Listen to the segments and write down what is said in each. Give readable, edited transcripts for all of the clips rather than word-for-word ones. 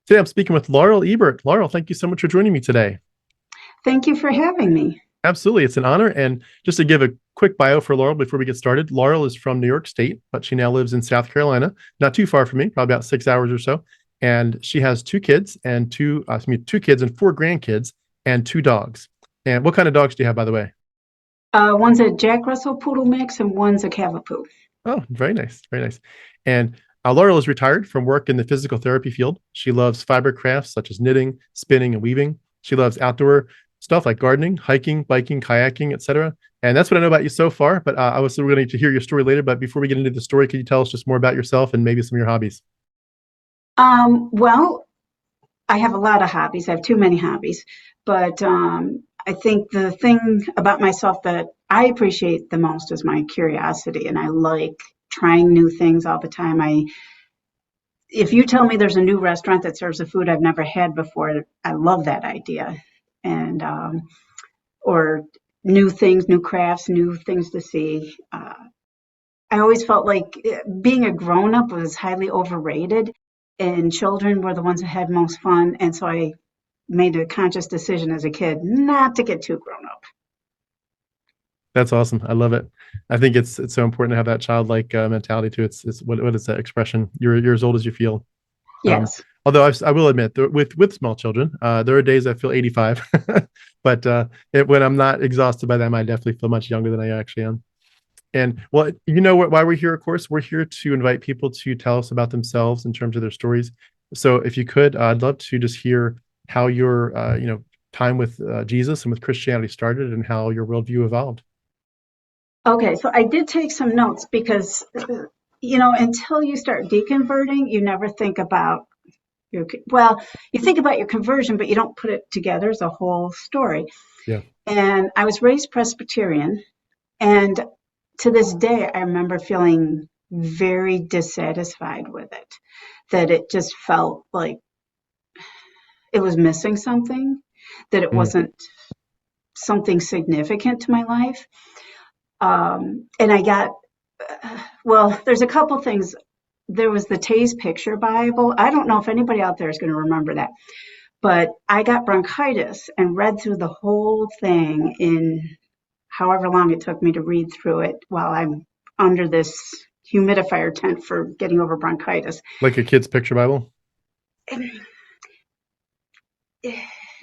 Today I'm speaking with Laurel Ebert. Laurel, thank you so much for joining me today. Thank you for having me. Absolutely, it's an honor. And just to give a quick bio for Laurel before we get started, Laurel is from New York State, but she now lives in South Carolina, not too far from me, probably about 6 hours or so. And she has two kids and two kids and four grandkids and two dogs. And what kind of dogs do you have, by the way? One's a Jack Russell Poodle mix and one's a Cavapoo. Oh, very nice, very nice. And Laurel is retired from work in the physical therapy field. She loves fiber crafts such as knitting, spinning, and weaving. She loves outdoor stuff like gardening, hiking, biking, kayaking, etc. And that's what I know about you so far. But I was still going to hear your story later. But before we get into the story, could you tell us just more about yourself and maybe some of your hobbies? Well, I have a lot of hobbies. I have too many hobbies, but I think the thing about myself that I appreciate the most is my curiosity, and I like trying new things all the time. If you tell me there's a new restaurant that serves a food I've never had before, I love that idea, and or new things, new crafts, new things to see. I always felt like being a grown up was highly overrated, and children were the ones that had most fun. And so I made a conscious decision as a kid not to get too grown up. That's awesome. I love it. I think it's so important to have that childlike mentality too. It's what is that expression? You're as old as you feel. Um, Yes. although I will admit, with small children, there are days I feel 85, but when I'm not exhausted by them, I definitely feel much younger than I actually am. And well, you know what? Why we're here? Of course, we're here to invite people to tell us about themselves in terms of their stories. So, if you could, I'd love to just hear how your time with Jesus and with Christianity started, and how your worldview evolved. Okay, so I did take some notes because, until you start deconverting, you never think about well, you think about your conversion, but you don't put it together as a whole story. Yeah. And I was raised Presbyterian, and to this day, I remember feeling very dissatisfied with it, that it just felt like it was missing something, that it Mm, wasn't something significant to my life. And I got, well, there's a couple things. There was the Tay's Picture Bible. I don't know if anybody out there is going to remember that, but I got bronchitis and read through the whole thing in however long it took me to read through it while I'm under this humidifier tent for getting over bronchitis. like a kid's picture Bible.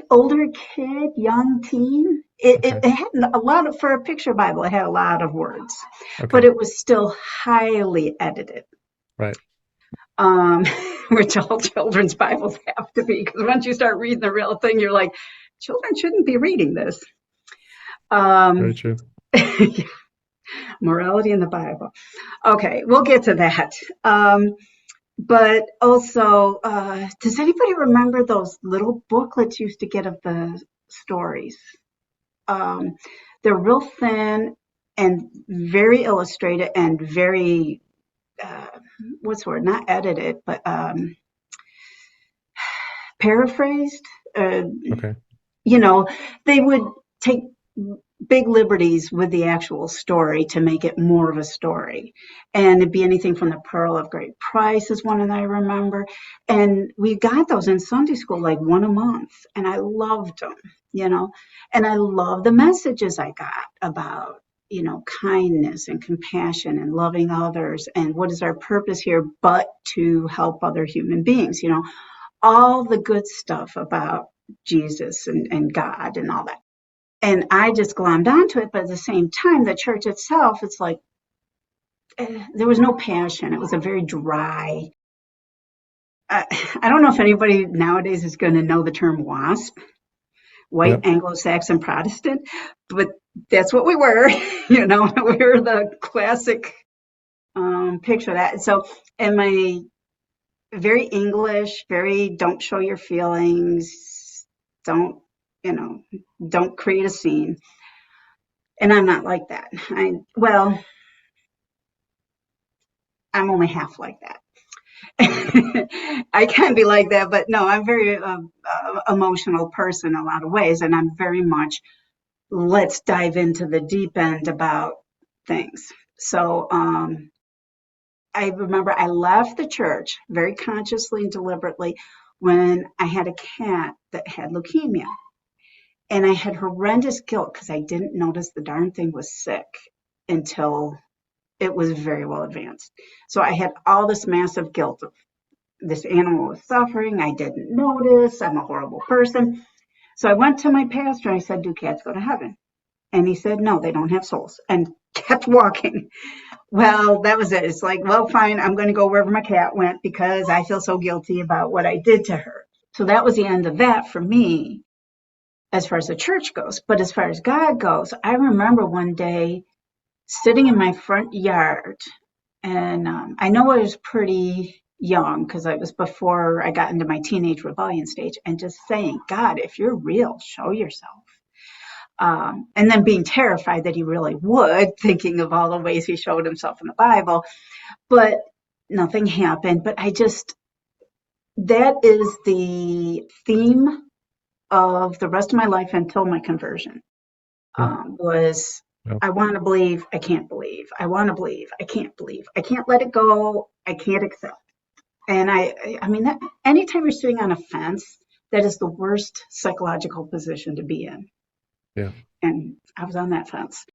Older kid, young teen. It, Okay. it, it had a lot of, for a picture Bible, it had a lot of words, but Okay. it was still highly edited, Right. um, which all children's Bibles have to be, because once you start reading the real thing, you're like, children shouldn't be reading this. Very Um, true. Morality in the Bible. Okay, we'll get to that. But also, does anybody remember those little booklets you used to get of the stories? Um, they're real thin and very illustrated and very, uh, what's the word? Not edited, but paraphrased. Uh, Okay. you know, they would take big liberties with the actual story to make it more of a story. And it'd be anything from the Pearl of Great Price is one that I remember. And we got those in Sunday school, like one a month. And I loved them. And I love the messages I got about, kindness and compassion and loving others. And what is our purpose here but to help other human beings, all the good stuff about Jesus and God and all that. And I just glommed onto it, but at the same time, the church itself, it's like there was no passion. It was a very dry. I don't know if anybody nowadays is going to know the term WASP, White Yep. Anglo-Saxon Protestant, but that's what we were. We were the classic picture of that. So, am I very English, very don't show your feelings, don't, you know, don't create a scene. And I'm not like that. Well, I'm only half like that. I can be like that, but no, I'm very emotional person in a lot of ways, and I'm very much let's dive into the deep end about things. So I remember I left the church very consciously and deliberately when I had a cat that had leukemia. And I had horrendous guilt because I didn't notice the darn thing was sick until it was very well advanced. So I had all this massive guilt of this animal was suffering. I didn't notice. I'm a horrible person. So I went to my pastor and I said, do cats go to heaven? And he said, no, they don't have souls, and kept walking. Well, that was it. It's like, well, fine. I'm going to go wherever my cat went because I feel so guilty about what I did to her. So that was the end of that for me as far as the church goes. But as far as God goes, I remember one day sitting in my front yard, and I know I was pretty young because it was before I got into my teenage rebellion stage, and just saying, God, if you're real, show yourself. And then being terrified that he really would, thinking of all the ways he showed himself in the Bible, but nothing happened. But that is the theme of the rest of my life until my conversion. Was Yeah. I want to believe, I can't believe. I want to believe, I can't believe. I can't let it go, I can't accept. And I mean, that, anytime you're sitting on a fence, that is the worst psychological position to be in. Yeah. And I was on that fence.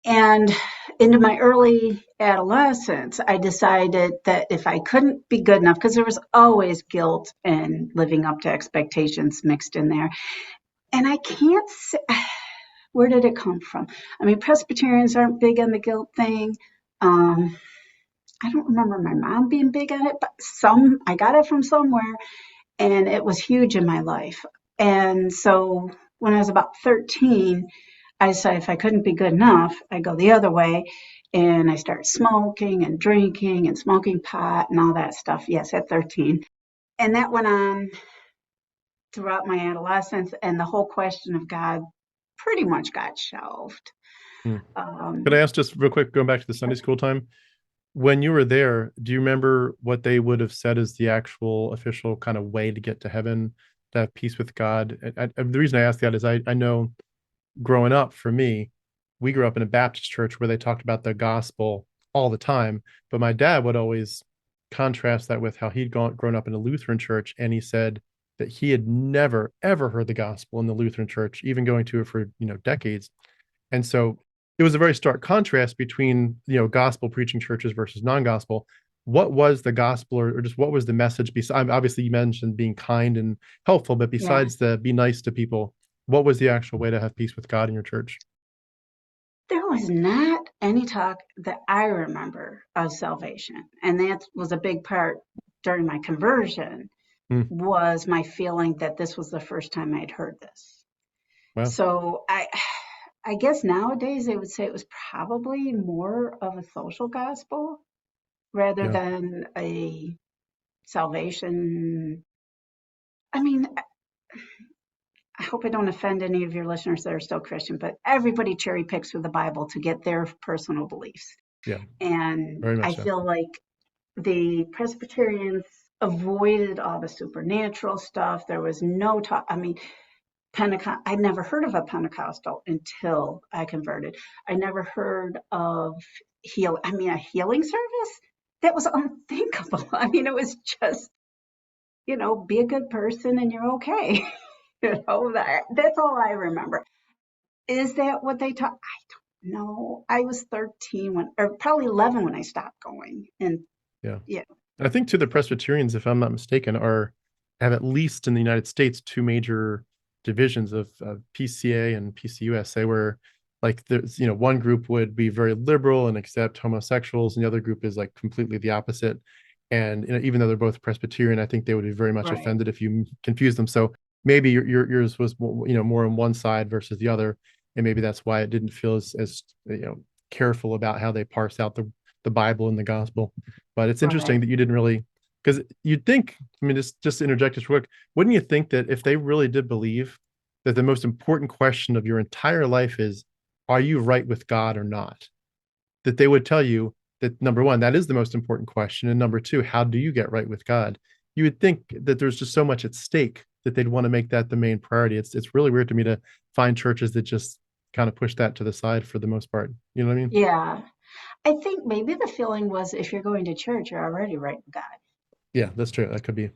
And into my early adolescence, I decided that if I couldn't be good enough, because there was always guilt and living up to expectations mixed in there. And I can't say, where did it come from? I mean, Presbyterians aren't big on the guilt thing. I don't remember my mom being big on it, but I got it from somewhere, and it was huge in my life. And so when I was about 13, I decided if I couldn't be good enough, I'd go the other way. And I started smoking and drinking and smoking pot and all that stuff. Yes, at 13. And that went on throughout my adolescence. And the whole question of God pretty much got shelved. Could I ask just real quick, going back to the Sunday school time, when you were there, do you remember what they would have said as the actual official kind of way to get to heaven, to have peace with God? The reason I ask that is I know growing up, for me, we grew up in a Baptist church where they talked about the gospel all the time, but my dad would always contrast that with how he'd grown up in a Lutheran church, and he said that he had never ever heard the gospel in the Lutheran church, even going to it for decades. And so it was a very stark contrast between gospel preaching churches versus non-gospel. What was the gospel, or just what was the message? Besides, obviously you mentioned being kind and helpful, but besides the be nice to people, what was the actual way to have peace with God in your church? There was not any talk that I remember of salvation. And that was a big part during my conversion, was my feeling that this was the first time I'd heard this. Wow. So I guess nowadays they would say it was probably more of a social gospel rather than a salvation. I mean, I hope I don't offend any of your listeners that are still Christian, but everybody cherry picks with the Bible to get their personal beliefs. Yeah. And I feel like the Presbyterians avoided all the supernatural stuff. There was no talk. I mean, Pentecost, I'd never heard of a Pentecostal until I converted. I never heard of a healing service? That was unthinkable. I mean, it was just, be a good person and you're okay. That's all I remember. Is that what they taught? I don't know. I was 13 or probably 11 when I stopped going. And yeah. I think the Presbyterians, if I'm not mistaken, have at least in the United States 2 major divisions of PCA and PCUSA, where like there's one group would be very liberal and accept homosexuals, and the other group is like completely the opposite. And even though they're both Presbyterian, I think they would be very much offended if you confuse them. So maybe yours was more on one side versus the other, and maybe that's why it didn't feel as careful about how they parse out the Bible and the gospel. But it's interesting that you didn't really, because you'd think, I mean, just to interject this quick, wouldn't you think that if they really did believe that the most important question of your entire life is, are you right with God or not, that they would tell you that, number one, that is the most important question, and number two, how do you get right with God? You would think that there's just so much at stake that they'd want to make that the main priority. It's really weird to me to find churches that just kind of push that to the side for the most part. You know what I mean? Yeah. I think maybe the feeling was if you're going to church, you're already right with God. Yeah, that's true. That could be.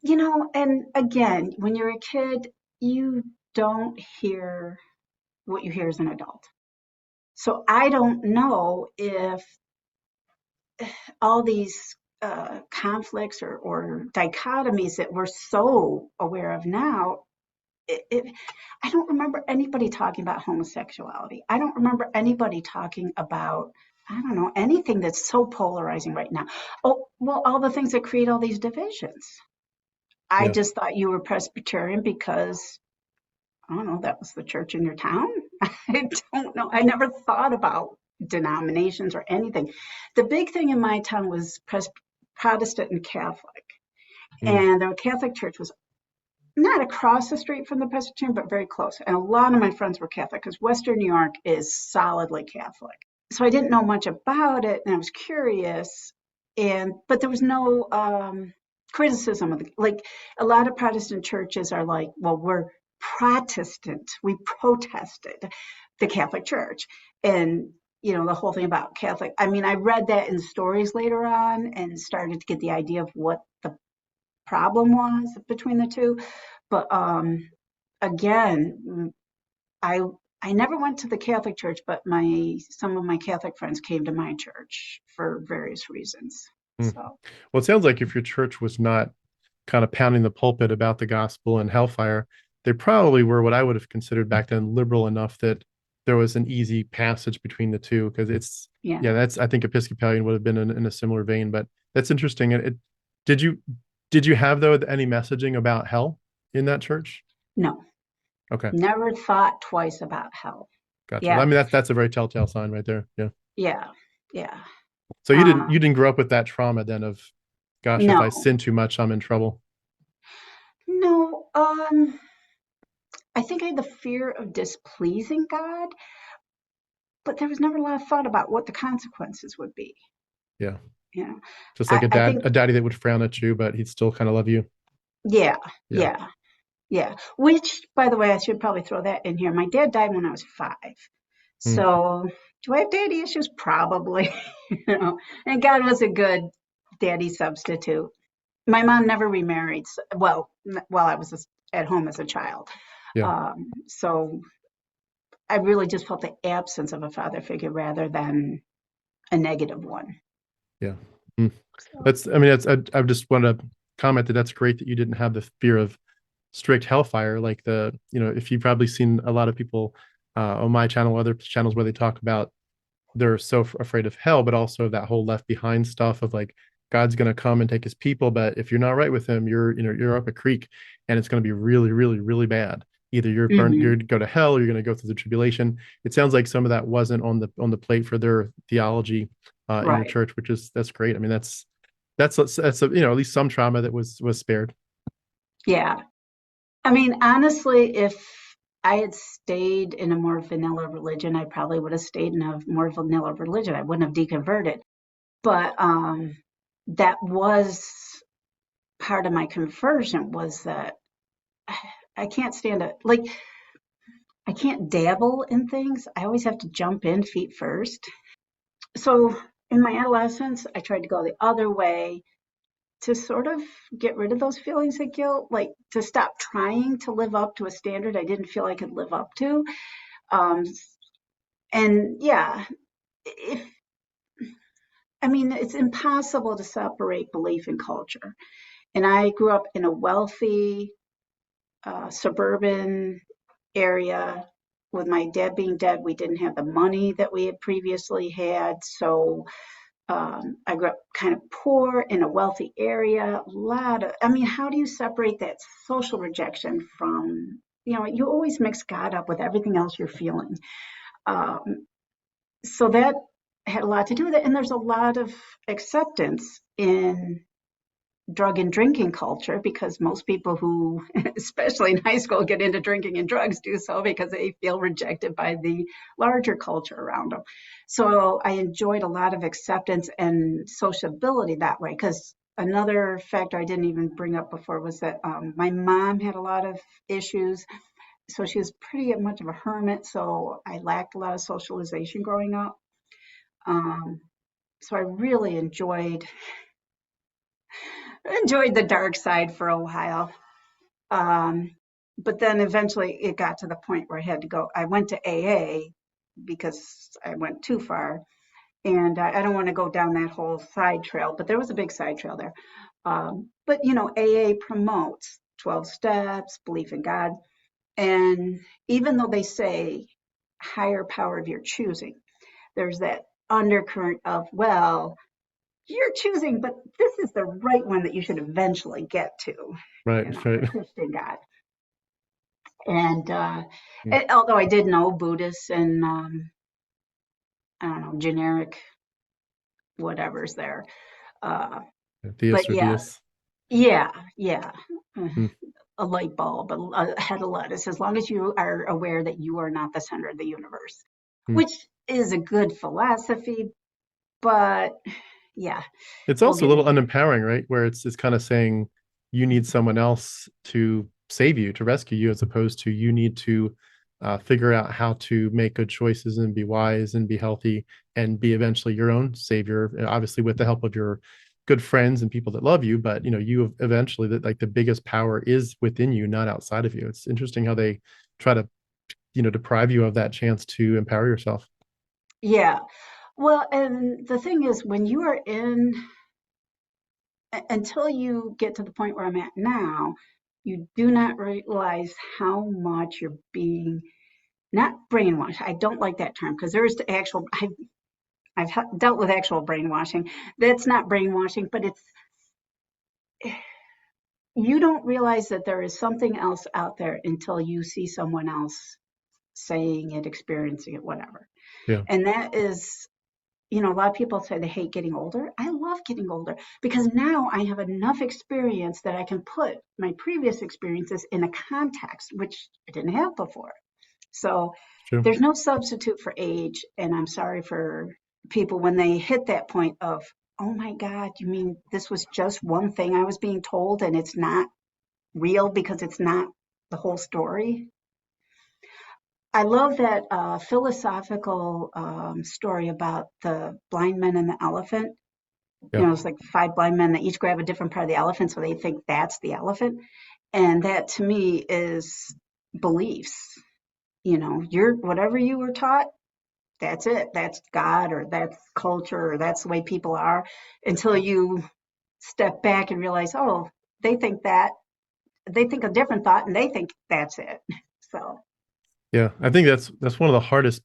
And again, when you're a kid, you don't hear what you hear as an adult. So I don't know if all these conflicts or dichotomies that we're so aware of now, I don't remember anybody talking about homosexuality. I don't remember anybody talking about, I don't know, anything that's so polarizing right now. Oh, well, all the things that create all these divisions. I Yeah. just thought you were Presbyterian because, I don't know, that was the church in your town. I don't know. I never thought about denominations or anything. The big thing in my town was Protestant and Catholic. Mm. And the Catholic church was not across the street from the Presbyterian, but very close. And a lot of my friends were Catholic because Western New York is solidly Catholic. So I didn't know much about it, and I was curious. But there was no criticism of like a lot of Protestant churches are like, well, we're Protestant. We protested the Catholic Church, and the whole thing about Catholic. I mean, I read that in stories later on and started to get the idea of what the problem was between the two. But again, I I never went to the Catholic Church, but my some of my Catholic friends came to my church for various reasons. Mm. So Well, it sounds like if your church was not kind of pounding the pulpit about the gospel and hellfire, they probably were what I would have considered back then liberal enough that there was an easy passage between the two. Because yeah, yeah, that's I think Episcopalian would have been in a similar vein. But that's interesting. Did you did you have though any messaging about hell in that church? no, Okay, never thought twice about hell. gotcha. I Yeah, mean that's a very telltale sign right there. Yeah. yeah, yeah. So you Um, didn't grow up with that trauma then of, gosh, if I no, sin too much, I'm in trouble. no. I think I had the fear of displeasing God, but there was never a lot of thought about what the consequences would be. Yeah. You know, Just like I think, a daddy that would frown at you, but he'd still kind of love you. yeah, Yeah. yeah. Yeah, which, by the way, I should probably throw that in here. My dad died when I was 5. Mm, So, do I have daddy issues? Probably. And God was a good daddy substitute. My mom never remarried. Well, while I was at home as a child. yeah. So I really just felt the absence of a father figure rather than a negative one. Yeah. Mm. So, I mean, I just want to comment that that's great that you didn't have the fear of strict hellfire. Like if you've probably seen a lot of people on my channel, other channels where they talk about they're so afraid of hell, but also that whole left behind stuff of like God's going to come and take his people, but if you're not right with him, you're up a creek, and it's going to be really, really, really bad. Either you're mhm, to go to hell, or you're going to go through the tribulation. It sounds like some of that wasn't on the plate for their theology in your right. church, that's great. I mean, that's at least some trauma that was spared. Yeah. I mean, honestly, if I had stayed in a more vanilla religion, I probably would have stayed in a more vanilla religion. I wouldn't have deconverted. But that was part of my conversion was that I can't stand it. Like, I can't dabble in things. I always have to jump in feet first. So in my adolescence, I tried to go the other way to sort of get rid of those feelings of guilt, like to stop trying to live up to a standard I didn't feel I could live up to. Um, and yeah, if I mean, it's impossible to separate belief and culture. And I grew up in a wealthy suburban area. With my dad being dead, we didn't have the money that we had previously had. So I grew up kind of poor in a wealthy area. I mean, how do you separate that social rejection from, you always mix God up with everything else you're feeling. Um, so that had a lot to do with it. And there's a lot of acceptance in drug and drinking culture because most people who, especially in high school, get into drinking and drugs do so because they feel rejected by the larger culture around them. So I enjoyed a lot of acceptance and sociability that way. Because another factor I didn't even bring up before was that my mom had a lot of issues. So she was pretty much of a hermit. So I lacked a lot of socialization growing up. Um, so I really enjoyed enjoyed the dark side for a while. Um, but then eventually it got to the point where I had to go. I went to AA because I went too far. And I don't want to go down that whole side trail, but there was a big side trail there. But, AA promotes 12 steps, belief in God. And even though they say higher power of your choosing, there's that undercurrent of, well, you're choosing, but this is the right one that you should eventually get to, Right, the right. Christian God. And Mm. although I did know Buddhists and, I don't know, generic whatever's there. Uh, Theists but or yeah, deists. yeah. Uh, Mm, a light bulb, a head of lettuce, as long as you are aware that you are not the center of the universe, mm. which is a good philosophy, but yeah, It's we'll also a get little into unempowering, right? Where it's kind of saying you need someone else to save you, to rescue you, as opposed to you need to figure out how to make good choices and be wise and be healthy and be eventually your own savior, obviously with the help of your good friends and people that love you. But you eventually that like the biggest power is within you, not outside of you. It's interesting how they try to deprive you of that chance to empower yourself. yeah. Well, and the thing is, when you are in, until you get to the point where I'm at now, you do not realize how much you're being not brainwashed. I don't like that term because there's the actual, I've dealt with actual brainwashing. That's not brainwashing, but it's, you don't realize that there is something else out there until you see someone else saying it, experiencing it, whatever. Yeah. And that is, a lot of people say they hate getting older. I love getting older because now I have enough experience that I can put my previous experiences in a context, which I didn't have before. So It's true. there's no substitute for age. And I'm sorry for people when they hit that point of, oh my God, you mean this was just one thing I was being told and it's not real because it's not the whole story? I love that philosophical story about the blind men and the elephant. Yeah. It's like five blind men that each grab a different part of the elephant, so they think that's the elephant. And that to me is beliefs. You're whatever you were taught, that's it. That's God or that's culture or that's the way people are until you step back and realize, oh, they think that, they think a different thought and they think that's it. So, Yeah, I think that's one of the hardest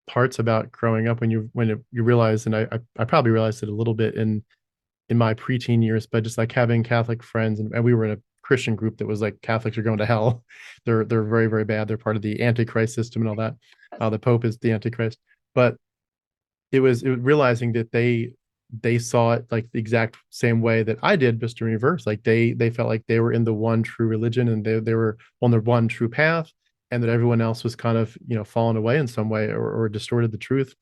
parts about growing up when you realize, and I probably realized it a little bit in my preteen years, but just like having Catholic friends, and we were in a Christian group that was like Catholics are going to hell. They're very, very bad. They're part of the Antichrist system and all that. The Pope is the Antichrist, but it was realizing that they saw it like the exact same way that I did, just in reverse. Like they felt like they were in the one true religion and they were on the one true path, and that everyone else was kind of fallen away in some way or distorted the truth.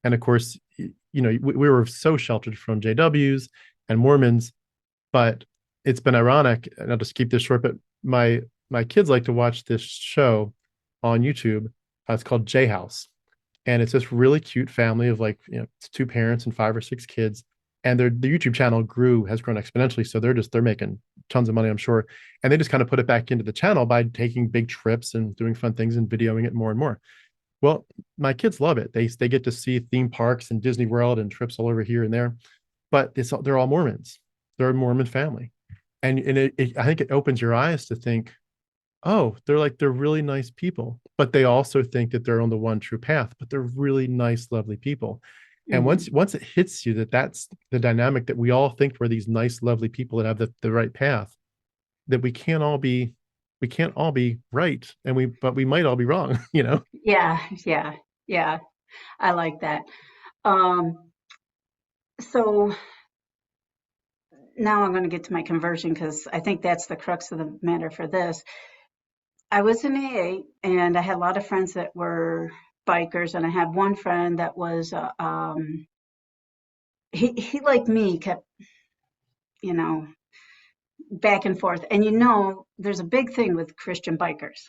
And of course, we were so sheltered from JWs and Mormons, but it's been ironic. And I'll just keep this short. But my kids like to watch this show on YouTube. It's called J House, and it's this really cute family of like it's two parents and five or six kids, and the YouTube channel has grown exponentially, so they're making tons of money, I'm sure. And they just kind of put it back into the channel by taking big trips and doing fun things and videoing it more and more. Well, my kids love it. They get to see theme parks and Disney World and trips all over here and there, but they're all Mormons. They're a Mormon family, and I think it opens your eyes to think, oh, they're really nice people, but they also think that they're on the one true path, but they're really nice, lovely people. And mhm. once it hits you that that's the dynamic, that we all think we're these nice, lovely people that have the right path, that we can't all be right, and we might all be wrong, Yeah, yeah, yeah. I like that. Um, so now I'm going to get to my conversion because I think that's the crux of the matter for this. I was in AA and I had a lot of friends that were bikers, and I had one friend that was he like me kept you know back and forth. And there's a big thing with Christian bikers,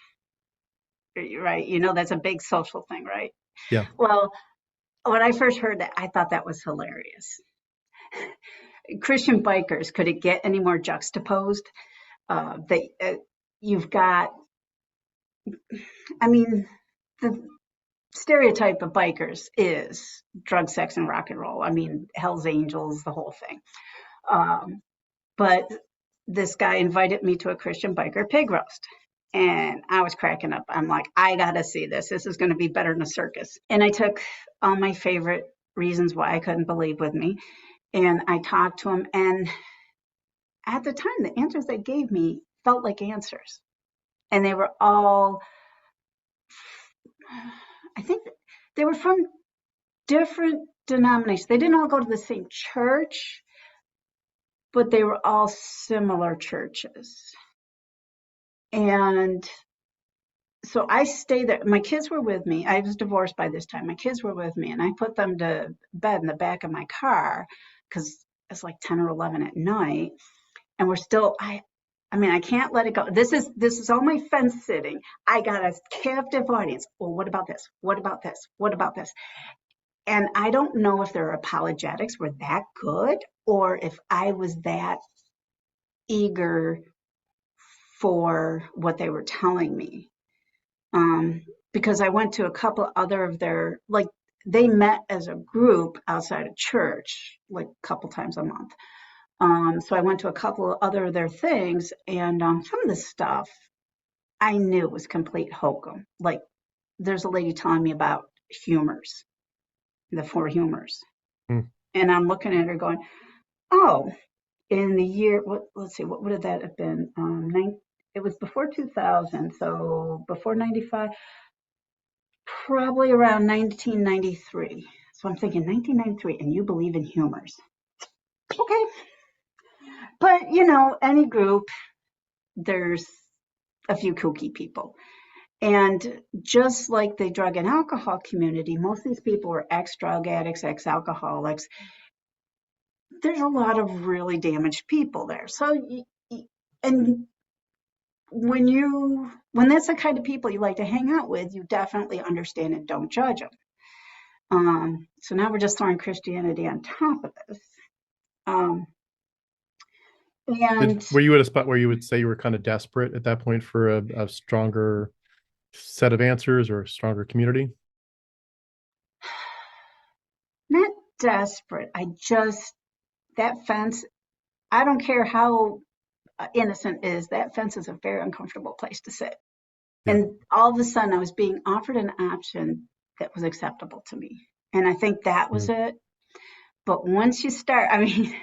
right? That's a big social thing, right? Yeah. Well, when I first heard that, I thought that was hilarious. Christian bikers, could it get any more juxtaposed? They, you've got, I mean, the stereotype of bikers is drug, sex, and rock and roll. I mean, Hell's Angels, the whole thing. But this guy invited me to a Christian biker pig roast. And I was cracking up. I'm like, I got to see this. This is going to be better than a circus. And I took all my favorite reasons why I couldn't believe with me. And I talked to him. And at the time, the answers they gave me felt like answers. And they were all, I think they were from different denominations. They didn't all go to the same church, but they were all similar churches. And so I stayed there. My kids were with me. I was divorced by this time. My kids were with me, and I put them to bed in the back of my car because it's like 10 or 11 at night. And we're still, I mean, I can't let it go. This is all my fence sitting. I got a captive audience. Well, what about this? What about this? What about this? And I don't know if their apologetics were that good or if I was that eager for what they were telling me. Because I went to a couple other of their, like, they met as a group outside of church, like a couple times a month. So I went to a couple of other of their things, and some of the stuff I knew was complete hokum. Like, there's a lady telling me about humors, the four humors. Hmm. And I'm looking at her going, oh, in the year, let's see, what would have that have been? It was before 2000, so before 95, probably around 1993. So I'm thinking 1993, and you believe in humors. Okay. But, any group, there's a few kooky people. And just like the drug and alcohol community, most of these people were ex-drug addicts, ex-alcoholics. There's a lot of really damaged people there. So, and when that's the kind of people you like to hang out with, you definitely understand and don't judge them. So now we're just throwing Christianity on top of this. Were you at a spot where you would say you were kind of desperate at that point for a stronger set of answers or a stronger community? Not desperate. That fence, I don't care how innocent is, that fence is a very uncomfortable place to sit. Yeah. And all of a sudden I was being offered an option that was acceptable to me. And I think that was it. But once you start, I mean,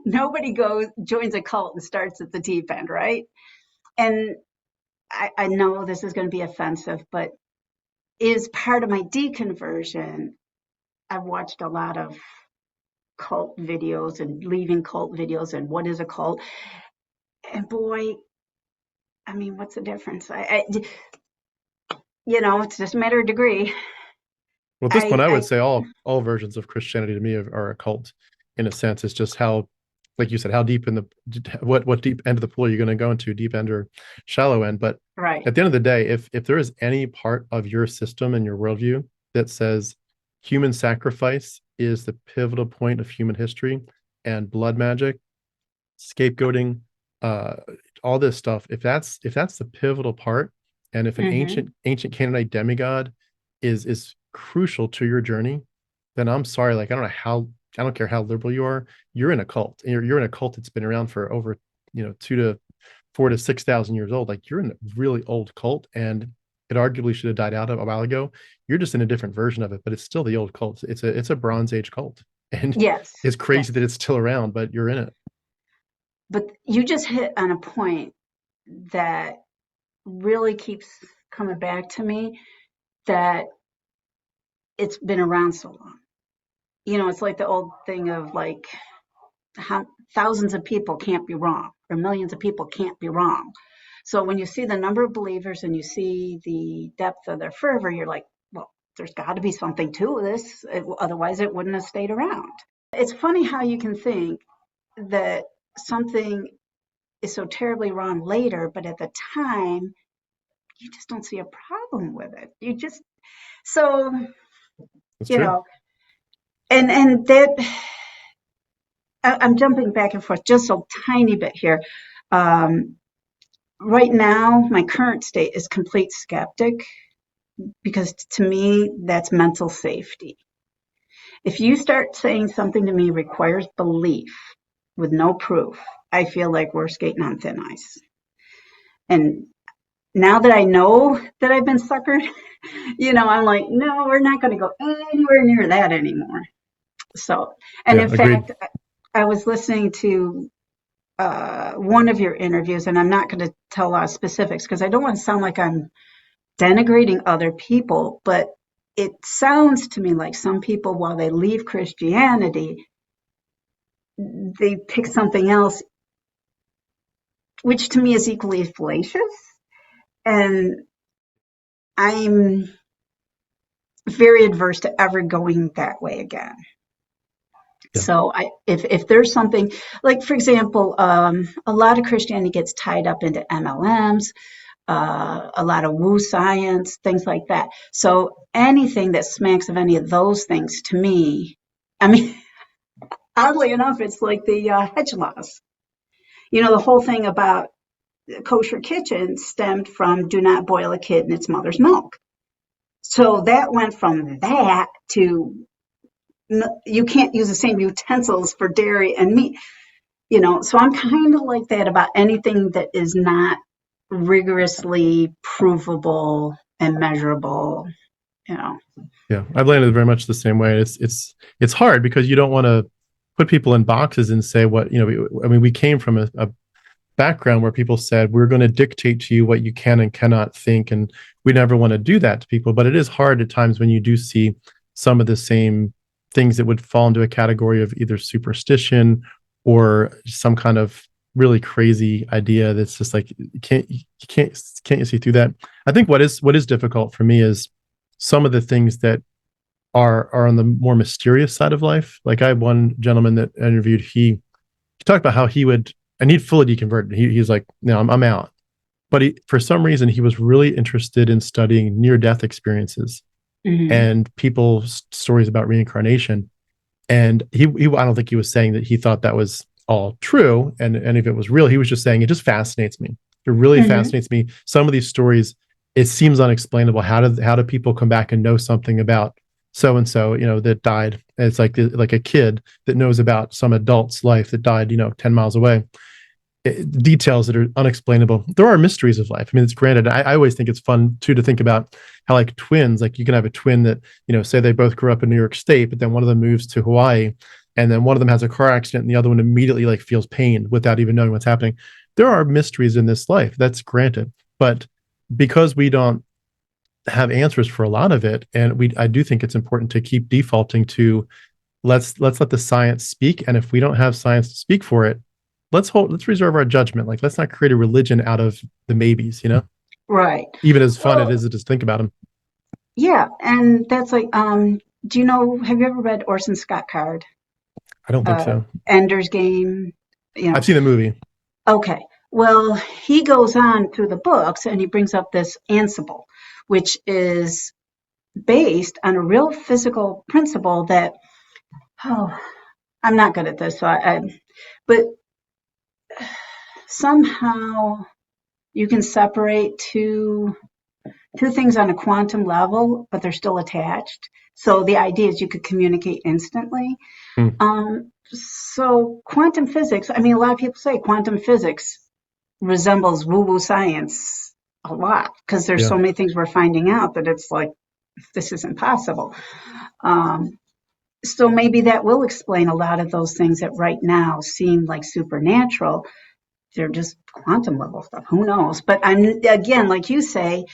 nobody joins a cult and starts at the deep end, right? And I know this is going to be offensive, but is part of my deconversion. I've watched a lot of cult videos and leaving cult videos and what is a cult. And boy, I mean, what's the difference? It's just a matter of degree. Well, at this point, I would say all versions of Christianity to me are a cult in a sense. It's just how, like you said, how deep in what deep end of the pool you're going to go into, deep end or shallow end. But right. At the end of the day, if there is any part of your system and your worldview that says human sacrifice is the pivotal point of human history and blood magic, scapegoating, all this stuff, if that's the pivotal part, and if an ancient Canaanite demigod is crucial to your journey, then I'm sorry, like I don't care how liberal you are, you're in a cult. You're in a cult that's been around for over 2 to 4 to 6,000 years old. Like you're in a really old cult, and it arguably should have died out a while ago. You're just in a different version of it, but it's still the old cult. It's a Bronze Age cult, and yes, it's crazy that it's still around, but you're in it. But you just hit on a point that really keeps coming back to me, that it's been around so long. It's like the old thing of like thousands of people can't be wrong, or millions of people can't be wrong. So when you see the number of believers and you see the depth of their fervor, you're like, well, there's got to be something to this. Otherwise, it wouldn't have stayed around. It's funny how you can think that something is so terribly wrong later, but at the time, you just don't see a problem with it. That's true. And that I'm jumping back and forth just a tiny bit here. Um, right now, my current state is complete skeptic because to me, that's mental safety. If you start saying something to me requires belief with no proof, I feel like we're skating on thin ice. And now that I know that I've been suckered, I'm like, no, we're not going to go anywhere near that anymore. So, and Yeah, in agreed. fact, I was listening to one of your interviews, and I'm not going to tell a lot of specifics because I don't want to sound like I'm denigrating other people, but it sounds to me like some people, while they leave Christianity, they pick something else, which to me is equally fallacious. And I'm very adverse to ever going that way again. Yeah. So if there's something like, for example, a lot of Christianity gets tied up into MLMs, a lot of woo science, things like that. So anything that smacks of any of those things to me, I mean, oddly enough, it's like the hedge laws. The whole thing about kosher kitchen stemmed from do not boil a kid in its mother's milk. So that went from that to you can't use the same utensils for dairy and meat. So I'm kind of like that about anything that is not rigorously provable and measurable. Yeah, I've landed very much the same way. It's hard because you don't want to put people in boxes and say what I mean, we came from a background where people said we're going to dictate to you what you can and cannot think, and we never want to do that to people. But it is hard at times when you do see some of the same things that would fall into a category of either superstition or some kind of really crazy idea that's just like can't you see through that. I think what is difficult for me is some of the things that are on the more mysterious side of life. Like I had one gentleman that I interviewed, he talked about how he would, and he'd fully deconverted. He's like, no, I'm out. But for some reason, he was really interested in studying near-death experiences Mm-hmm. and people's stories about reincarnation. And he I don't think he was saying that he thought that was all true. And if it was real, he was just saying, it just fascinates me. It really Mm-hmm. fascinates me. Some of these stories, it seems unexplainable. How do people come back and know something about so and so, that died? And it's like a kid that knows about some adult's life that died, 10 miles away. Details that are unexplainable. There are mysteries of life. I mean, it's granted. I always think it's fun too to think about how like twins, like you can have a twin that, say they both grew up in New York State, but then one of them moves to Hawaii, and then one of them has a car accident and the other one immediately like feels pain without even knowing what's happening. There are mysteries in this life. That's granted. But because we don't have answers for a lot of it, and I do think it's important to keep defaulting to let's let the science speak. And if we don't have science to speak for it, let's reserve our judgment. Like, let's not create a religion out of the maybes, Right. even as fun it Well, is to just think about them. yeah, and that's like, have you ever read Orson Scott Card, I don't think so. Ender's Game? I've seen the movie. Okay. Well, he goes on through the books and he brings up this Ansible, which is based on a real physical principle that, oh, I'm not good at this, but somehow you can separate two things on a quantum level, but they're still attached. So the idea is you could communicate instantly. Hmm. So quantum physics, I mean, a lot of people say quantum physics resembles woo-woo science a lot because there's Yeah. so many things we're finding out that it's like, this is impossible. Um, so maybe that will explain a lot of those things that right now seem like supernatural. They're just quantum level stuff. Who knows? But again, like you say,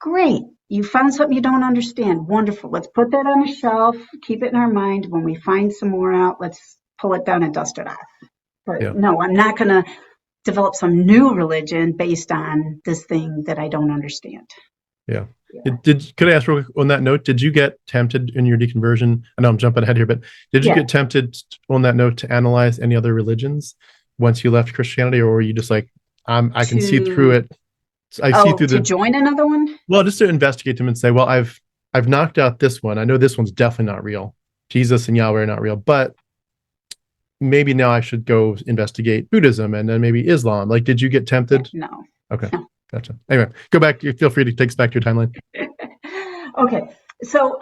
great. You found something you don't understand. Wonderful. Let's put that on a shelf, keep it in our mind. When we find some more out, let's pull it down and dust it off. But Yeah. no, I'm not going to develop some new religion based on this thing that I don't understand. Yeah. Yeah. Could I ask real quick on that note, did you get tempted in your deconversion? I know I'm jumping ahead here, but did you Yeah. get tempted on that note to analyze any other religions once you left Christianity, or were you just like, I can see through To, it. I see through to the, join another one? well, just to investigate them and say, well, I've knocked out this one. I know this one's definitely not real. Jesus and Yahweh are not real, but maybe now I should go investigate Buddhism and then maybe Islam. Like, did you get tempted? No. Okay, gotcha. Anyway, go back. Feel free to take us back to your timeline. Okay. So,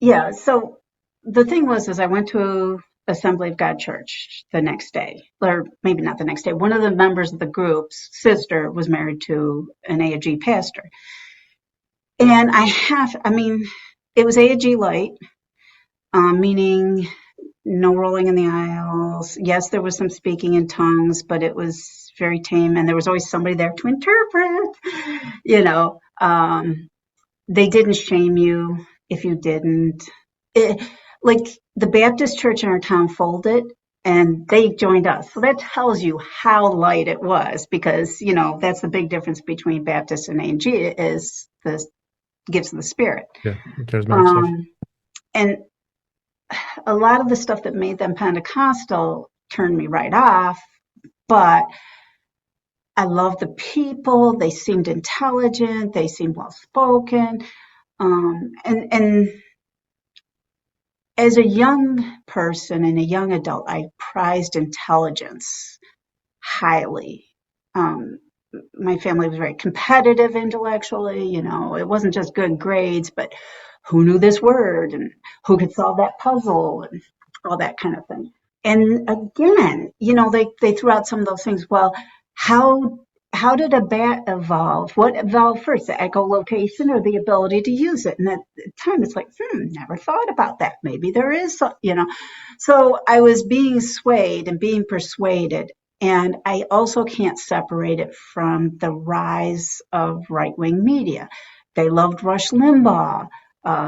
yeah. So the thing was, is I went to Assembly of God Church the next day, or maybe not the next day. One of the members of the group's sister was married to an AG pastor. And I mean, it was AG light, meaning no rolling in the aisles. Yes, there was some speaking in tongues, but it was very tame, and there was always somebody there to interpret. You know, they didn't shame you if you didn't. Like the Baptist church in our town folded, and they joined us. So that tells you how light it was, because that's the big difference between Baptist and AG is the gifts of the Spirit. Yeah, charismatic stuff. And a lot of the stuff that made them Pentecostal turned me right off, but I loved the people. They seemed intelligent. They seemed well spoken. And as a young person and a young adult, I prized intelligence highly. My family was very competitive intellectually. It wasn't just good grades, but who knew this word and who could solve that puzzle and all that kind of thing. And again, they threw out some of those things. Well, how did a bat evolve? What evolved first, the echolocation or the ability to use it? And at the time, it's like, never thought about that. Maybe there is, So I was being swayed and being persuaded. And I also can't separate it from the rise of right-wing media. They loved Rush Limbaugh,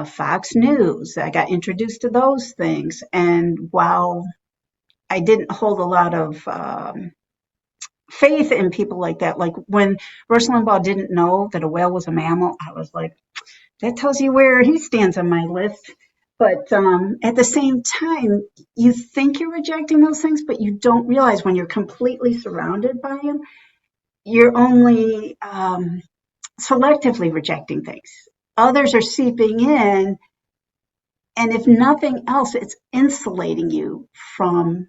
Fox News. I got introduced to those things. And while I didn't hold a lot of faith in people like that, like when Rush Limbaugh didn't know that a whale was a mammal, I was like, that tells you where he stands on my list. But at the same time, you think you're rejecting those things, but you don't realize when you're completely surrounded by them, you're only selectively rejecting things. Others are seeping in, and if nothing else, it's insulating you from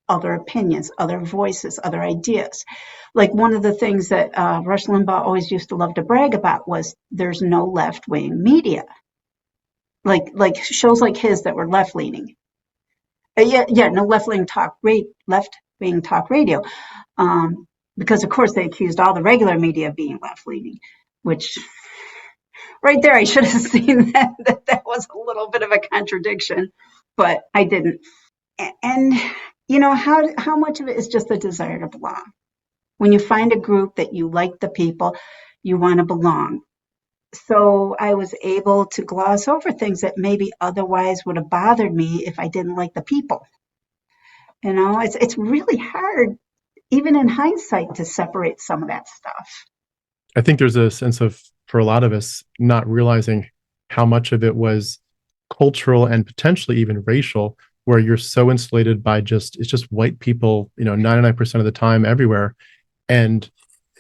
other opinions, other voices, other ideas. Like one of the things that Rush Limbaugh always used to love to brag about was there's no left-wing media. Like shows like his that were left-leaning. No left-wing talk radio. Because of course they accused all the regular media of being left-leaning, which right there I should have seen that was a little bit of a contradiction, but I didn't. And how much of it is just the desire to belong? When you find a group that you like the people, you want to belong. So I was able to gloss over things that maybe otherwise would have bothered me if I didn't like the people. It's really hard, even in hindsight, to separate some of that stuff. I think there's a sense of, for a lot of us, not realizing how much of it was cultural and potentially even racial, where you're so insulated by it's just white people, 99% of the time everywhere. And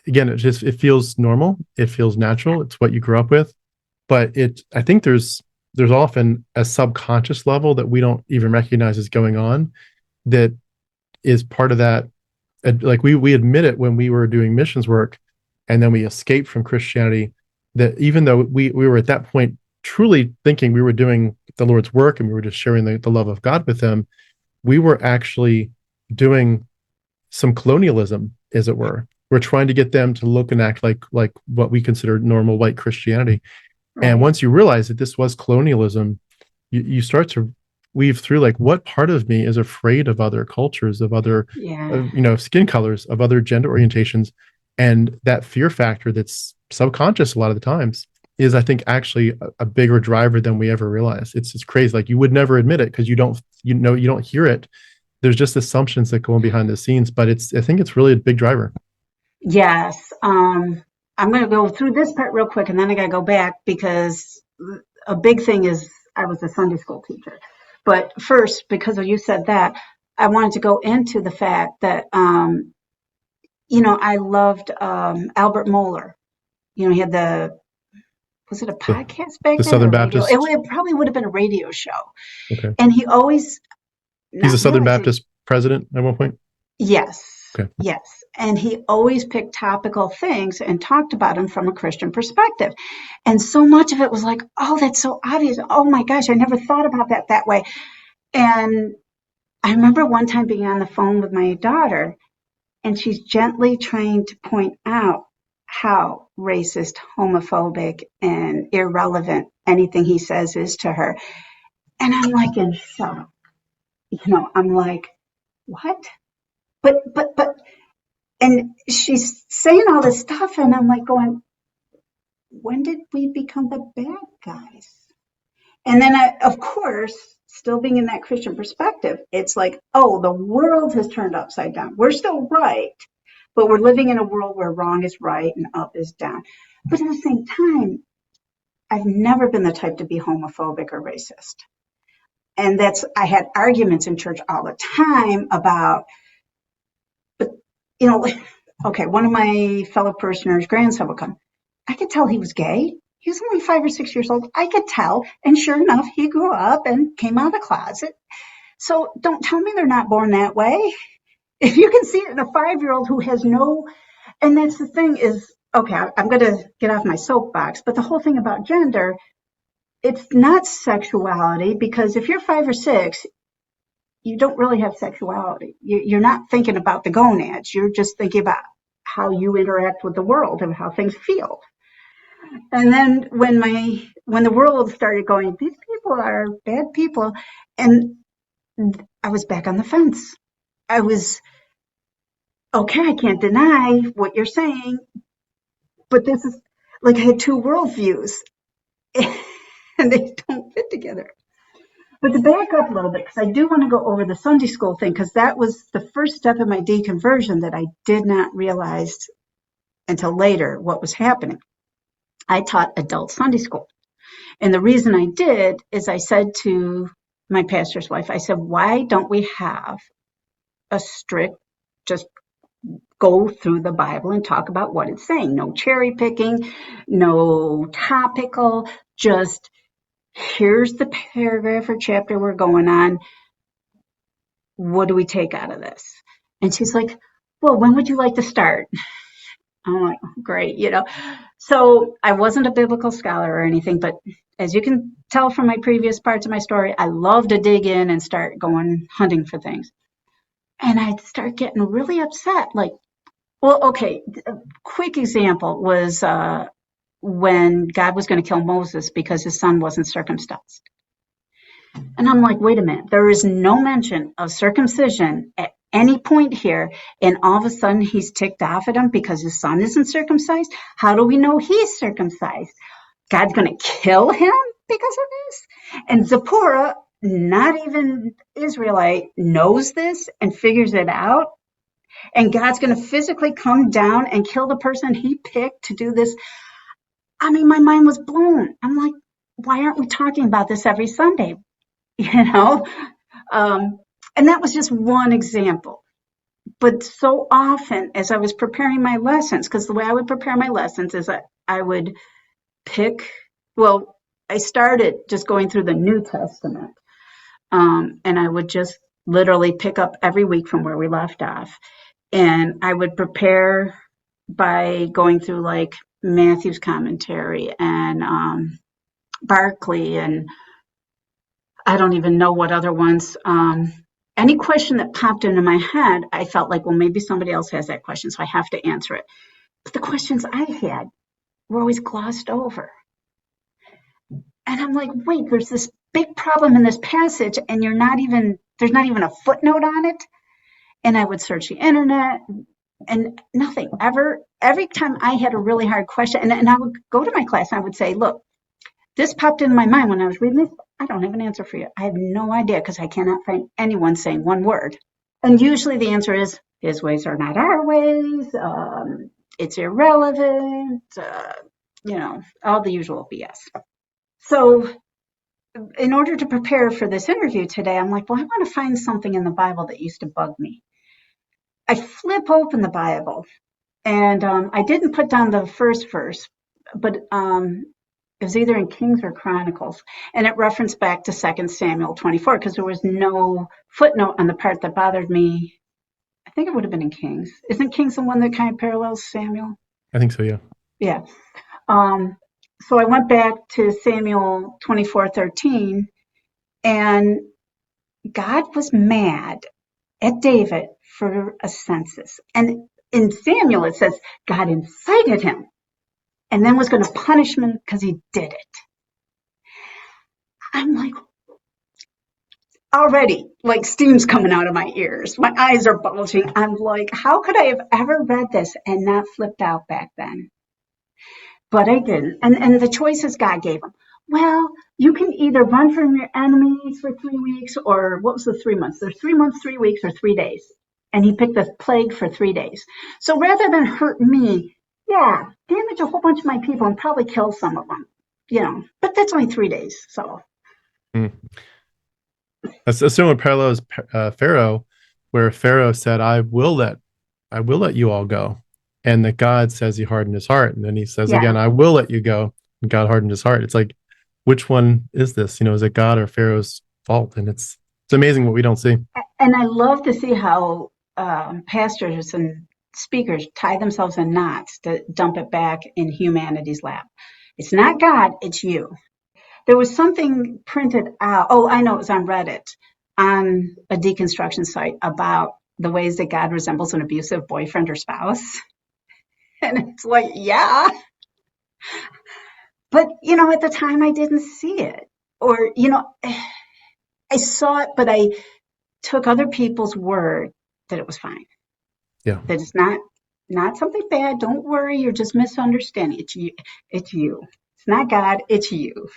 again, it feels normal. It feels natural. It's what you grew up with. But I think there's often a subconscious level that we don't even recognize is going on, that is part of that. Like we admit it when we were doing missions work, and then we escaped from Christianity, that even though we were at that point truly thinking we were doing the Lord's work and we were just sharing the love of God with them, we were actually doing some colonialism, as it were. We're trying to get them to look and act like what we consider normal white Christianity. Right. And once you realize that this was colonialism, you start to weave through, like, what part of me is afraid of other cultures, of other, skin colors, of other gender orientations. And that fear factor that's subconscious a lot of the times is, I think, actually a bigger driver than we ever realize. It's crazy. Like, you would never admit it because you don't hear it. There's just assumptions that go on behind the scenes, but I think it's really a big driver. Yes. I'm going to go through this part real quick, and then I got to go back, because a big thing is I was a Sunday school teacher. But first, because you said that, I wanted to go into the fact that, I loved Albert Mohler. He had was it a podcast back then? The Southern Baptist? It probably would have been a radio show. Okay. And he always He's a not Southern realizing. Baptist president at one point. Yes, Okay. yes. And he always picked topical things and talked about them from a Christian perspective. And so much of it was like, oh, that's so obvious. Oh my gosh, I never thought about that way. And I remember one time being on the phone with my daughter, and she's gently trying to point out how racist, homophobic, and irrelevant anything he says is to her. And I'm like in shock. I'm like, what? But, and she's saying all this stuff, and I'm like going, when did we become the bad guys? And then, of course, still being in that Christian perspective, it's like, oh, the world has turned upside down. We're still right, but we're living in a world where wrong is right and up is down. But at the same time, I've never been the type to be homophobic or racist. And I had arguments in church all the time about, but, okay, one of my fellow parishioners' grandson would come. I could tell he was gay. He was only 5 or 6 years old. I could tell. And sure enough, he grew up and came out of the closet. So don't tell me they're not born that way. If you can see it in a 5-year-old who has no, and that's the thing is, okay, I'm going to get off my soapbox, but the whole thing about gender, it's not sexuality, because if you're 5 or 6, you don't really have sexuality. You're not thinking about the gonads. You're just thinking about how you interact with the world and how things feel. And then when the world started going, these people are bad people, and I was back on the fence. I was, okay, I can't deny what you're saying, but this is like I had two worldviews and they don't fit together. But to back up a little bit, because I do want to go over the Sunday school thing, because that was the first step in my deconversion that I did not realize until later what was happening. I taught adult Sunday school. And the reason I did is I said to my pastor's wife, I said, why don't we have a strict, just go through the Bible and talk about what it's saying? No cherry picking, no topical, just here's the paragraph or chapter we're going on. What do we take out of this? And she's like, well, when would you like to start? I'm like, great, So I wasn't a biblical scholar or anything, but as you can tell from my previous parts of my story, I love to dig in and start going hunting for things. And I'd start getting really upset. Like, well, okay, a quick example was when God was going to kill Moses because his son wasn't circumcised. And I'm like, wait a minute, there is no mention of circumcision at any point here, and all of a sudden he's ticked off at him because his son isn't circumcised. How do we know he's circumcised? God's going to kill him because of this? And Zipporah, not even Israelite, knows this and figures it out. And God's going to physically come down and kill the person he picked to do this. I mean, my mind was blown. I'm like, why aren't we talking about this every Sunday? And that was just one example. But so often, as I was preparing my lessons, because the way I would prepare my lessons is I would I started just going through the New Testament, and I would just literally pick up every week from where we left off. And I would prepare by going through like Matthew's commentary and Barclay, and I don't even know what other ones. Any question that popped into my head, I felt like, well, maybe somebody else has that question, so I have to answer it. But the questions I had were always glossed over. And I'm like, wait, there's this big problem in this passage, and there's not even a footnote on it. And I would search the internet and nothing ever. Every time I had a really hard question, and I would go to my class and I would say, look, this popped in my mind when I was reading this. I don't have an answer for you. I have no idea, because I cannot find anyone saying one word. And usually the answer is, his ways are not our ways. It's irrelevant. All the usual BS. So in order to prepare for this interview today, I'm like, well, I want to find something in the Bible that used to bug me. I flip open the Bible, and I didn't put down the first verse, but It was either in Kings or Chronicles, and it referenced back to 2 Samuel 24 because there was no footnote on the part that bothered me. I think it would have been in Kings. Isn't Kings the one that kind of parallels Samuel? I think so, yeah. Yeah. Um, so I went back to Samuel 24:13, and God was mad at David for a census. And in Samuel, it says God incited him and then was going to punish him because he did it. I'm like, already, like steam's coming out of my ears. My eyes are bulging. I'm like, how could I have ever read this and not flipped out back then? But I didn't. And the choices God gave him. Well, you can either run from your enemies for 3 weeks, or what was the 3 months? There's 3 months, 3 weeks, or 3 days. And he picked the plague for 3 days. So rather than hurt me, yeah, damage a whole bunch of my people and probably kill some of them, but that's only 3 days. So. That's a similar parallel as Pharaoh, where Pharaoh said, I will let you all go. And that God says he hardened his heart. And then he says again, I will let you go. And God hardened his heart. It's like, which one is this? Is it God or Pharaoh's fault? And it's amazing what we don't see. And I love to see how pastors and speakers tie themselves in knots to dump it back in humanity's lap. It's not God, it's you. There was something printed out. Oh, I know, it was on Reddit, on a deconstruction site, about the ways that God resembles an abusive boyfriend or spouse. And it's like, yeah. But, at the time I didn't see it. Or, I saw it, but I took other people's word that it was fine. Yeah. That it's not something bad. Don't worry, you're just misunderstanding. It's you. It's you. It's not God, it's you.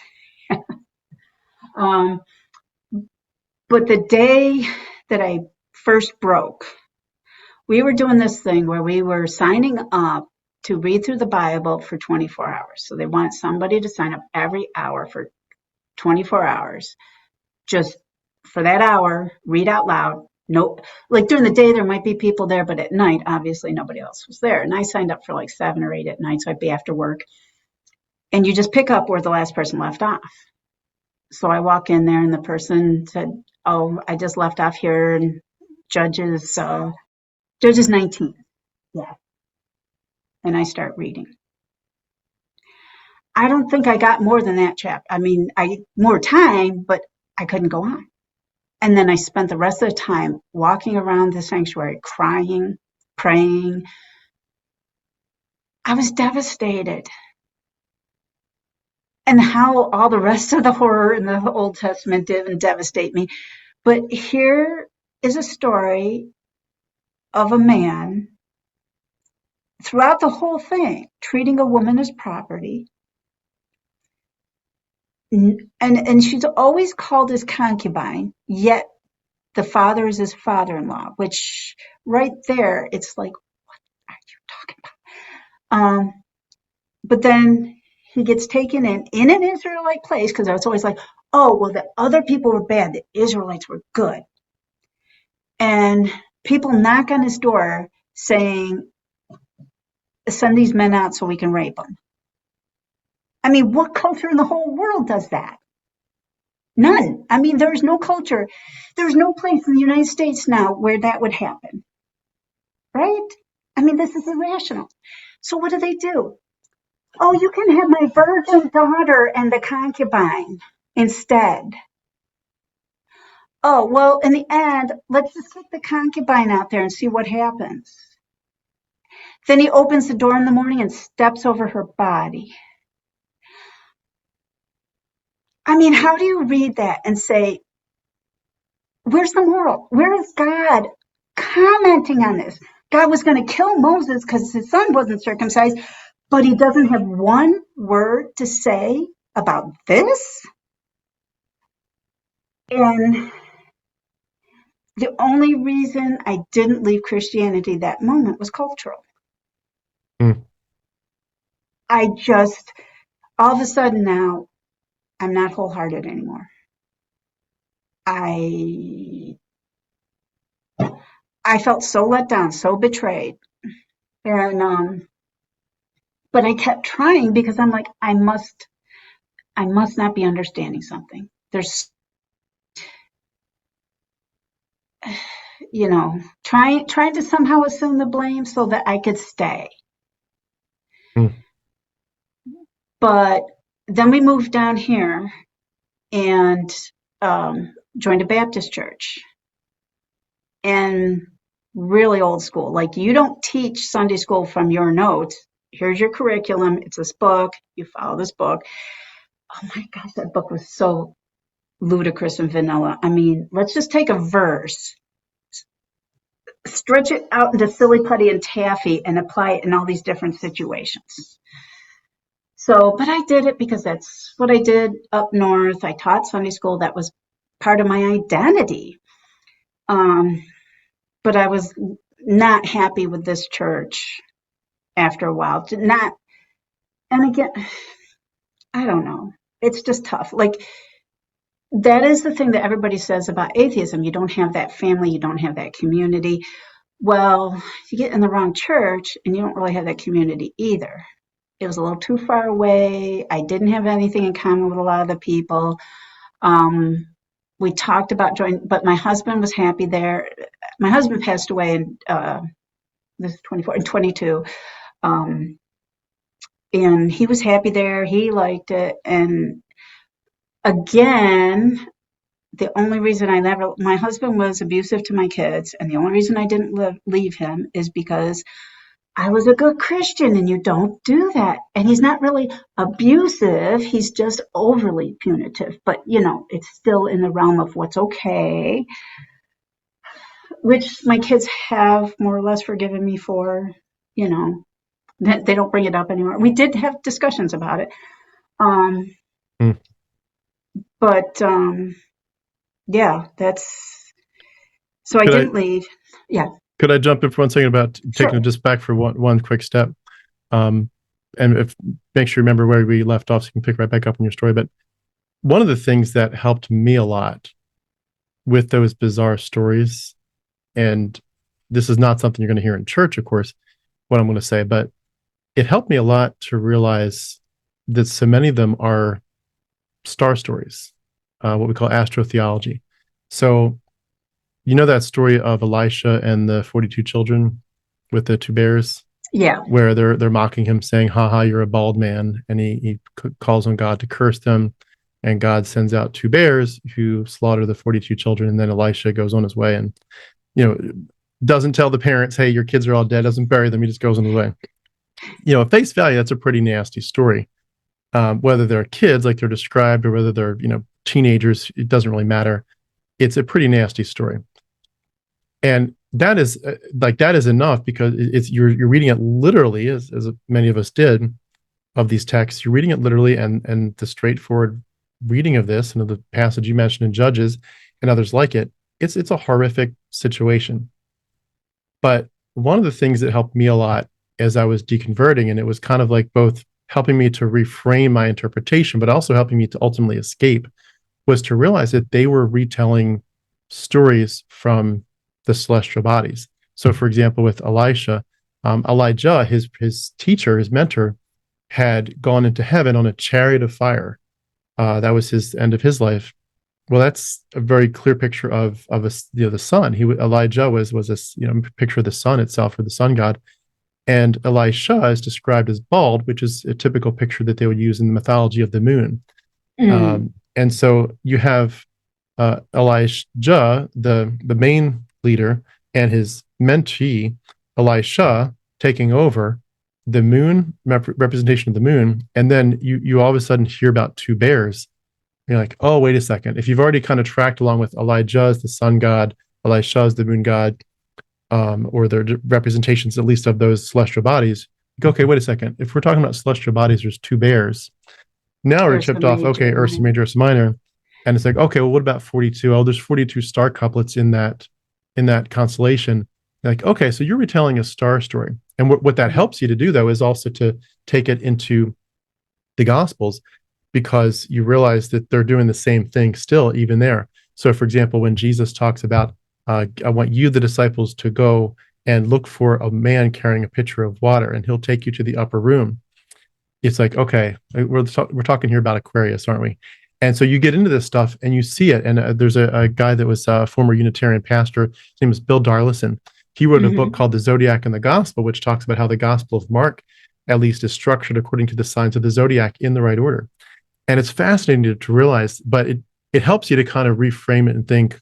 But the day that I first broke, we were doing this thing where we were signing up to read through the Bible for 24 hours. So they wanted somebody to sign up every hour for 24 hours. Just for that hour, read out loud. No, like during the day, there might be people there, but at night, obviously nobody else was there. And I signed up for like 7 or 8 at night. So I'd be after work. And you just pick up where the last person left off. So I walk in there and the person said, oh, I just left off here in Judges 19. Yeah. And I start reading. I don't think I got more than that chapter. I mean, more time, but I couldn't go on. And then I spent the rest of the time walking around the sanctuary, crying, praying. I was devastated. And how all the rest of the horror in the Old Testament didn't devastate me. But here is a story of a man throughout the whole thing treating a woman as property. And she's always called his concubine, yet the father is his father-in-law, which right there, it's like, what are you talking about? But then he gets taken in an Israelite place, because I was always like, oh, well, the other people were bad. The Israelites were good. And people knock on his door saying, send these men out so we can rape them. I mean, what culture in the whole world does that? None. I mean, there's no culture. There's no place in the United States now where that would happen. Right? I mean, this is irrational. So what do? Oh, you can have my virgin daughter and the concubine instead. Oh, well, in the end, let's just take the concubine out there and see what happens. Then he opens the door in the morning and steps over her body. I mean, how do you read that and say, where's the moral? Where is God commenting on this? God was going to kill Moses because his son wasn't circumcised, but he doesn't have one word to say about this? And the only reason I didn't leave Christianity that moment was cultural. I just, all of a sudden now, I'm not wholehearted anymore. I felt so let down, so betrayed. And, but I kept trying because I'm like, I must I must not be understanding something. There's, trying to somehow assume the blame so that I could stay. Mm. But then we moved down here and joined a Baptist church, and really old school. Like, you don't teach Sunday school from your notes. Here's your curriculum. It's this book. You follow this book. Oh my gosh, that book was so ludicrous and vanilla. I mean, let's just take a verse, stretch it out into silly putty and taffy, and apply it in all these different situations. So, but I did it because that's what I did up north. I taught Sunday school. That was part of my identity. But I was not happy with this church after a while. Not, and again, I don't know. It's just tough. Like, that is the thing that everybody says about atheism. You don't have that family, you don't have that community. Well, you get in the wrong church and you don't really have that community either. It was a little too far away. I didn't have anything in common with a lot of the people. We talked about joining, but my husband was happy there. My husband passed away in this is 24 and 22. And he was happy there. He liked it. And again, the only reason my husband was abusive to my kids, and the only reason I didn't leave him is because I was a good Christian, and you don't do that. And he's not really abusive. He's just overly punitive. But, it's still in the realm of what's okay, which my kids have more or less forgiven me for. They don't bring it up anymore. We did have discussions about it. Mm. But, yeah, so I didn't leave. Yeah. Could I jump in for 1 second about taking Sure. it just back for one quick step? And make sure you remember where we left off so you can pick right back up in your story. But one of the things that helped me a lot with those bizarre stories, and this is not something you're going to hear in church, of course, what I'm going to say, but it helped me a lot to realize that so many of them are star stories, what we call astrotheology. So, that story of Elisha and the 42 children with the 2 bears? Yeah. Where they're mocking him, saying, "Ha, you're a bald man," and he calls on God to curse them, and God sends out 2 bears who slaughter the 42 children, and then Elisha goes on his way and doesn't tell the parents, "Hey, your kids are all dead," doesn't bury them, he just goes on his way. At face value, that's a pretty nasty story. Whether they're kids like they're described or whether they're teenagers, it doesn't really matter. It's a pretty nasty story. And that is enough, because you're reading it literally, as many of us did of these texts. You're reading it literally, and the straightforward reading of this and of the passage you mentioned in Judges and others like it, it's a horrific situation. But one of the things that helped me a lot as I was deconverting, and it was kind of like both helping me to reframe my interpretation, but also helping me to ultimately escape, was to realize that they were retelling stories from the celestial bodies. So, for example, with Elisha, Elijah, his teacher, his mentor, had gone into heaven on a chariot of fire. That was his end of his life. Well, that's a very clear picture of the sun. Elijah was a picture of the sun itself, or the sun god, and Elisha is described as bald, which is a typical picture that they would use in the mythology of the moon. And so you have Elijah, the main leader, and his mentee, Elisha, taking over the moon, representation of the moon. And then you all of a sudden hear about 2 bears. You're like, oh, wait a second. If you've already kind of tracked along with Elijah as the sun god, Elisha as the moon god, or their representations, at least, of those celestial bodies, you go, okay, wait a second. If we're talking about celestial bodies, there's 2 bears. Now we're tipped off, okay, Ursa Major, Ursa Minor. And it's like, okay, well, what about 42? Oh, there's 42 star couplets in that constellation. Like, okay, so you're retelling a star story. And what that helps you to do, though, is also to take it into the Gospels, because you realize that they're doing the same thing still, even there. So, for example, when Jesus talks about, I want you, the disciples, to go and look for a man carrying a pitcher of water, and he'll take you to the upper room. it's like, okay, we're talking here about Aquarius, aren't we? And so you get into this stuff and you see it. And there's a guy that was a former Unitarian pastor. His name is Bill Darlison. He wrote a book Mm-hmm. called The Zodiac and the Gospel, which talks about how the Gospel of Mark, at least, is structured according to the signs of the zodiac in the right order. And it's fascinating to realize, but it helps you to kind of reframe it and think,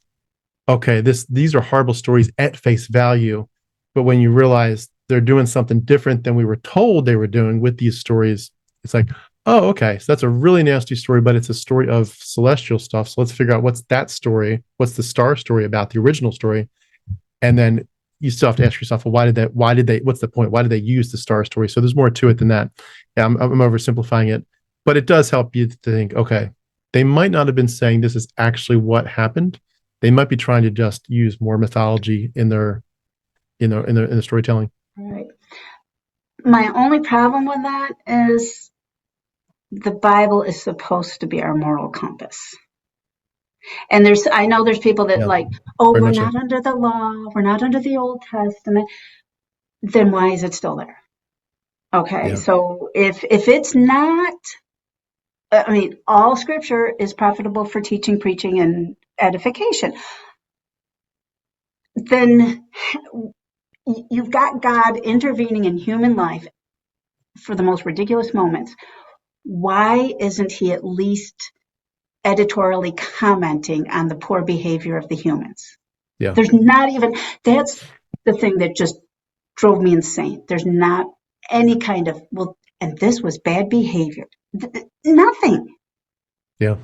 okay, these are horrible stories at face value. But when you realize they're doing something different than we were told they were doing with these stories, it's like, oh, okay, so that's a really nasty story, but it's a story of celestial stuff. So let's figure out what's that story, what's the star story about, the original story. And then you still have to ask yourself, well, why did they, what's the point? Why did they use the star story? So there's more to it than that. Yeah, I'm oversimplifying it, but it does help you to think, okay, they might not have been saying this is actually what happened. They might be trying to just use more mythology in their, in the storytelling. Right. My only problem with that is the Bible is supposed to be our moral compass. And I know there's people that Yeah, like, oh, very we're much so. not under the law, we're not under the Old Testament. Then why is it still there? Okay, Yeah, so if it's not, I mean, all scripture is profitable for teaching, preaching, and edification. Then you've got God intervening in human life for the most ridiculous moments. Why isn't he at least editorially commenting on the poor behavior of the humans? yeah, There's not even, that's the thing that just drove me insane. There's not any kind of, well, and this was bad behavior. Nothing. yeah.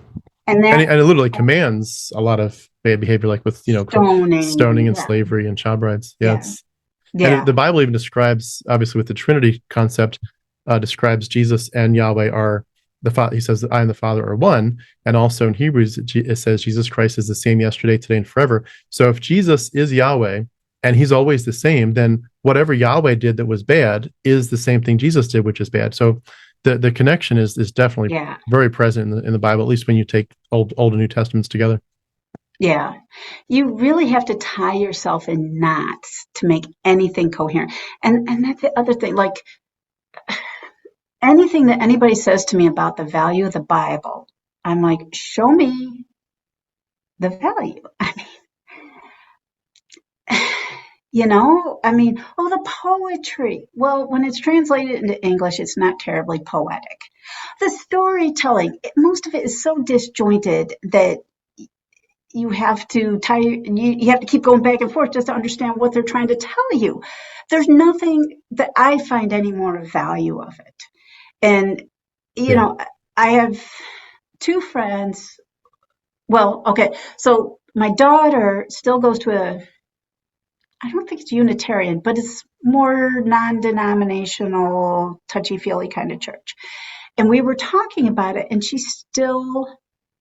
And And that it literally commands a lot of bad behavior, like with stoning stoning, and yeah, slavery and child brides. Yeah, yeah, it's and yeah, the Bible even describes, obviously, with the Trinity concept, describes Jesus and Yahweh are the Father. He says that I and the Father are one, and also in Hebrews it says Jesus Christ is the same yesterday, today, and forever. So if Jesus is Yahweh and He's always the same, then whatever Yahweh did that was bad is the same thing Jesus did, which is bad. So the connection is definitely yeah, very present in the Bible, at least when you take Old and New Testaments together. yeah. You really have to tie yourself in knots to make anything coherent. And that's the other thing. Like anything that anybody says to me about the value of the Bible, I'm like, show me the value. I mean, I mean, oh, the poetry. Well, when it's translated into English, it's not terribly poetic. The storytelling, most of it is so disjointed that you have to you have to keep going back and forth just to understand what they're trying to tell you. There's nothing that I find any more value of it. And, you Yeah. know, I have two friends. Well, okay. So my daughter still goes to I don't think it's Unitarian, but it's more non-denominational, touchy-feely kind of church. And we were talking about it, and she still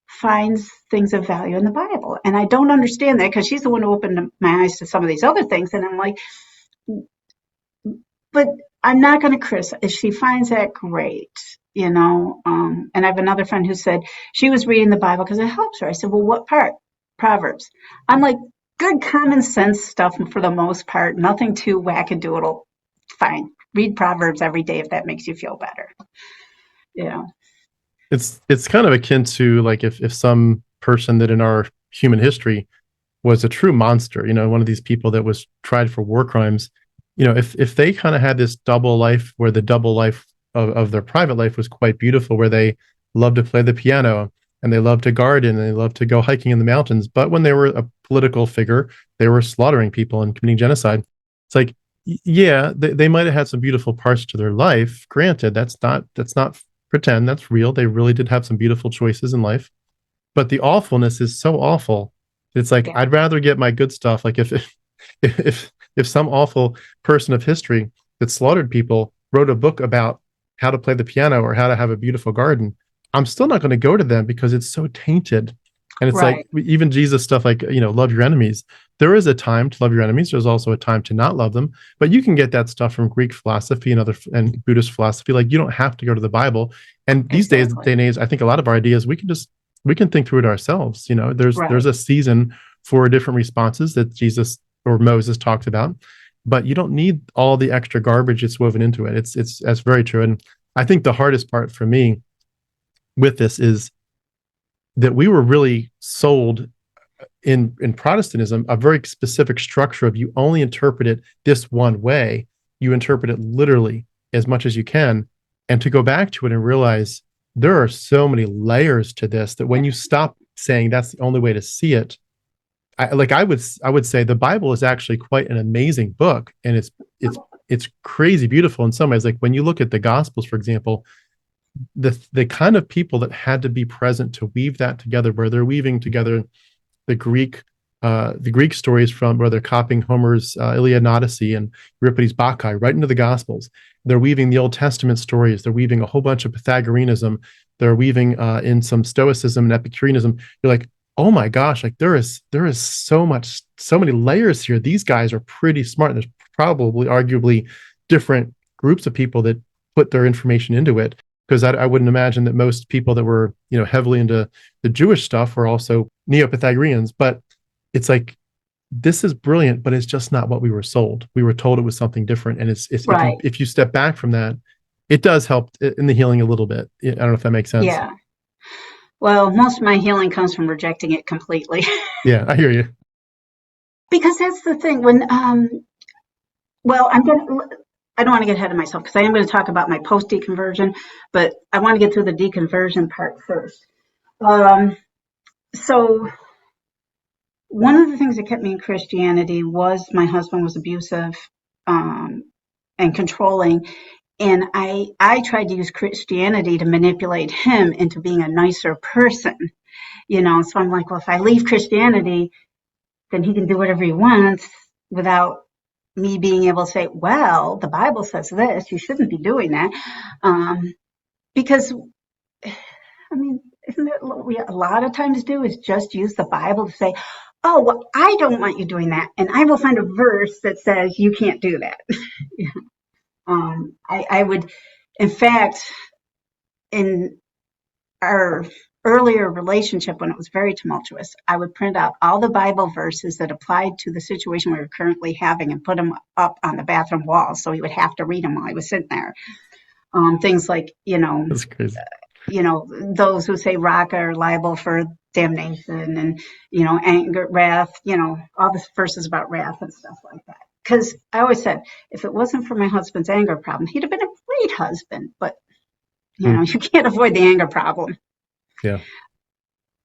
finds things of value in the Bible. And I don't understand that because she's the one who opened my eyes to some of these other things. And I'm like, but I'm not going to criticize. If she finds that, great. And I have another friend who said she was reading the Bible because it helps her. I said, well, what part? Proverbs. I'm like, good common sense stuff for the most part. Nothing too wackadoodle. Fine. Read Proverbs every day if that makes you feel better. Yeah. It's kind of akin to like if some person that in our human history was a true monster, one of these people that was tried for war crimes, if they kind of had this double life where the double life of their private life was quite beautiful, where they loved to play the piano and they loved to garden and they loved to go hiking in the mountains, but when they were a political figure, they were slaughtering people and committing genocide. It's like, yeah, they might have had some beautiful parts to their life. Granted, that's not pretend, that's real. They really did have some beautiful choices in life, but the awfulness is so awful. It's like Yeah. I'd rather get my good stuff. Like if some awful person of history that slaughtered people wrote a book about how to play the piano or how to have a beautiful garden, I'm still not going to go to them because it's so tainted. And it's like Right. even Jesus stuff, like love your enemies. There is a time to love your enemies. There's also a time to not love them. But you can get that stuff from Greek philosophy and Buddhist philosophy. Like you don't have to go to the Bible. And these days, Exactly. day and age, I think a lot of our ideas we can think through it ourselves. There's Right. a season for different responses that Jesus or Moses talks about, but you don't need all the extra garbage that's woven into it. That's very true. And I think the hardest part for me with this is that we were really sold in Protestantism a very specific structure of you only interpret it this one way. You interpret it literally as much as you can. And to go back to it and realize there are so many layers to this that when you stop saying that's the only way to see it, I would say the Bible is actually quite an amazing book, and it's crazy beautiful in some ways. Like when you look at the Gospels, for example, the kind of people that had to be present to weave that together, where they're weaving together the Greek stories from where they're copying Homer's Iliad and Odyssey and Euripides' Bacchae right into the Gospels. They're weaving the Old Testament stories. They're weaving a whole bunch of Pythagoreanism. They're weaving in some Stoicism and Epicureanism. You're like, oh my gosh, like there is so many layers here. These guys are pretty smart. There's probably arguably different groups of people that put their information into it, because I wouldn't imagine that most people that were, heavily into the Jewish stuff were also Neo-Pythagoreans. But it's like, this is brilliant, but it's just not what we were sold. We were told it was something different. And it's Right. if you step back from that, it does help in the healing a little bit. I don't know if that makes sense. Yeah. Well, most of my healing comes from rejecting it completely. Yeah, I hear you. Because that's the thing when well, I don't want to get ahead of myself because I am going to talk about my post deconversion, but I want to get through the deconversion part first. So one of the things that kept me in Christianity was my husband was abusive and controlling, and I tried to use Christianity to manipulate him into being a nicer person, So I'm like, well, if I leave Christianity, then he can do whatever he wants without me being able to say, well, the Bible says this, you shouldn't be doing that. Because, I mean, isn't it what we a lot of times do is just use the Bible to say, oh, well, I don't want you doing that. And I will find a verse that says you can't do that. I would, in fact, in our earlier relationship when it was very tumultuous, I would print out all the Bible verses that applied to the situation we were currently having and put them up on the bathroom wall so he would have to read them while he was sitting there. Things like, That's crazy. Those who say Raka are liable for damnation and, anger, wrath, all the verses about wrath and stuff like that. Because I always said, if it wasn't for my husband's anger problem, he'd have been a great husband. But, you can't avoid the anger problem. Yeah.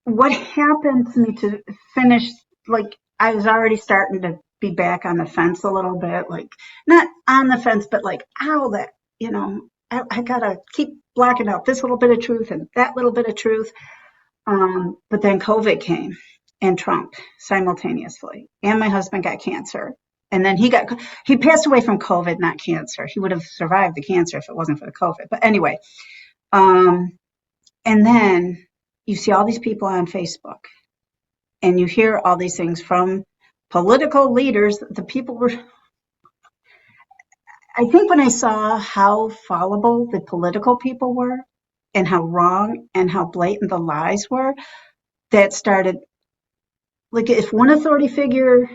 What happened to me to finish, like, I was already starting to be back on the fence a little bit, like, not on the fence, but like, that, I got to keep blocking out this little bit of truth and that little bit of truth. But then COVID came and Trump simultaneously, and my husband got cancer. And then he passed away from COVID, not cancer. He would have survived the cancer if it wasn't for the COVID. But anyway, and then you see all these people on Facebook and you hear all these things from political leaders. The people were, I think when I saw how fallible the political people were and how wrong and how blatant the lies were, that started, like, if one authority figure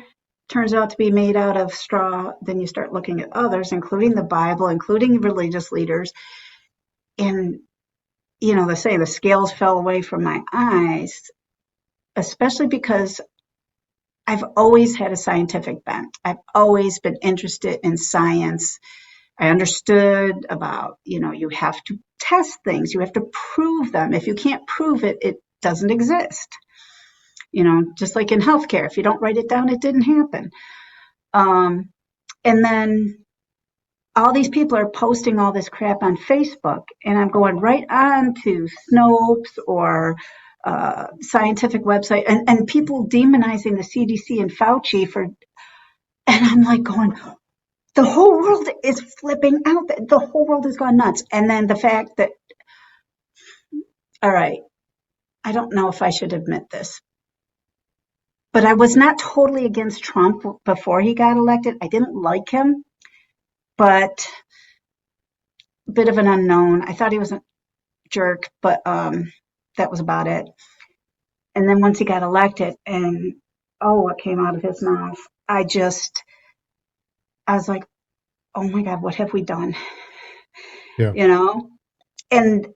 turns out to be made out of straw, then you start looking at others, including the Bible, including religious leaders. And, they say the scales fell away from my eyes, especially because I've always had a scientific bent. I've always been interested in science. I understood about, you have to test things. You have to prove them. If you can't prove it, it doesn't exist. Just like in healthcare, if you don't write it down, it didn't happen. And then all these people are posting all this crap on Facebook, and I'm going right on to Snopes or scientific website, and people demonizing the CDC and Fauci for, and I'm like going, the whole world is flipping out. The whole world has gone nuts. And then the fact that, all right, I don't know if I should admit this, but I was not totally against Trump before he got elected. I didn't like him, but a bit of an unknown. I thought he was a jerk, but that was about it. And then once he got elected and, what came out of his mouth, I was like, oh my God, what have we done? Yeah. and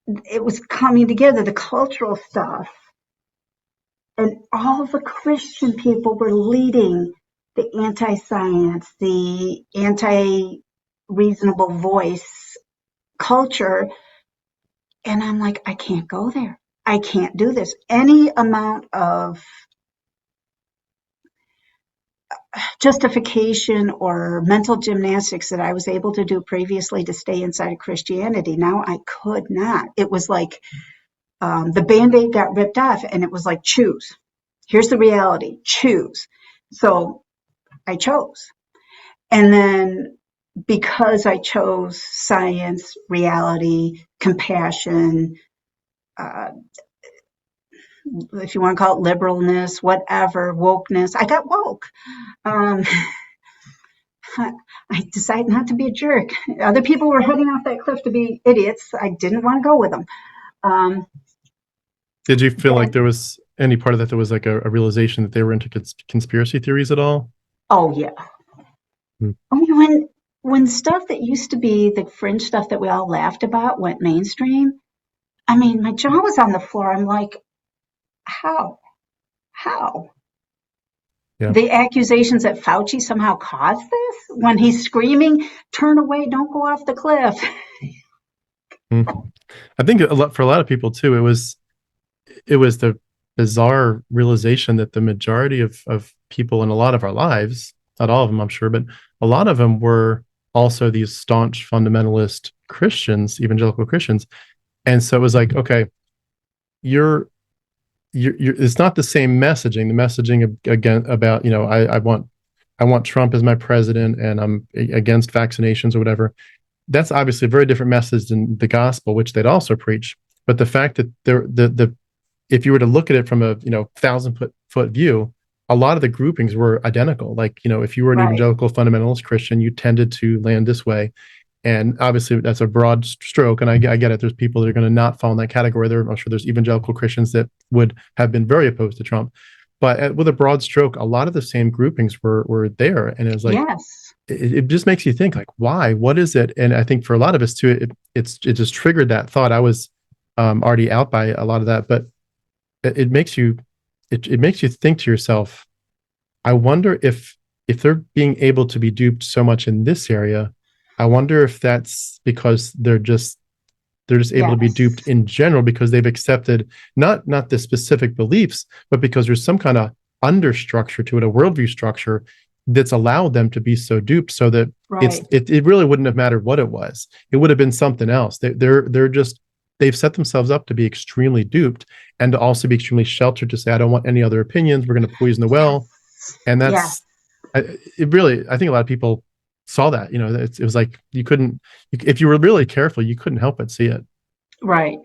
it was coming together, the cultural stuff, and all the Christian people were leading the anti-science, the anti-reasonable voice culture. And I'm like, I can't go there. I can't do this. Any amount of justification or mental gymnastics that I was able to do previously to stay inside of Christianity, now I could not. It was like the Band-Aid got ripped off, and it was like, choose. Here's the reality. Choose. So I chose. And then because I chose science, reality, compassion, if you want to call it liberalness, whatever, wokeness, I got woke. I decided not to be a jerk. Other people were heading off that cliff to be idiots. I didn't want to go with them. Did you feel like there was any part of that was like a realization that they were into conspiracy theories at all? Oh, yeah. I mean, when stuff that used to be the fringe stuff that we all laughed about went mainstream, I mean, my jaw was on the floor. I'm like, how? Yeah. The accusations that Fauci somehow caused this when he's screaming, turn away, don't go off the cliff. I think for a lot of people too, it was the bizarre realization that the majority of people in a lot of our lives, not all of them, I'm sure, but a lot of them were also these staunch fundamentalist Christians, evangelical Christians. And so it was like, okay, you're it's not the same messaging. The messaging again about, I want Trump as my president and I'm against vaccinations or whatever. That's obviously a very different message than the gospel, which they'd also preach. But the fact that if you were to look at it from a 1,000-foot view, a lot of the groupings were identical. Like, if you were an evangelical fundamentalist Christian, you tended to land this way. And obviously that's a broad stroke. And I get it. There's people that are going to not fall in that category. I'm sure there's evangelical Christians that would have been very opposed to Trump. But with a broad stroke, a lot of the same groupings were there. And it was like, yes. It just makes you think, like, why? What is it? And I think for a lot of us too, it just triggered that thought. I was already out by a lot of that, but it makes you think to yourself, I wonder if they're being able to be duped so much in this area, I wonder if that's because they're just able to be duped in general because they've accepted not the specific beliefs, but because there's some kind of understructure to it, a worldview structure that's allowed them to be so duped, so that it really wouldn't have mattered what it was. It would have been something else. They've set themselves up to be extremely duped and to also be extremely sheltered to say, I don't want any other opinions. We're going to poison the well. And that's, I think a lot of people saw that, it was like, you couldn't, if you were really careful, you couldn't help but see it. Right.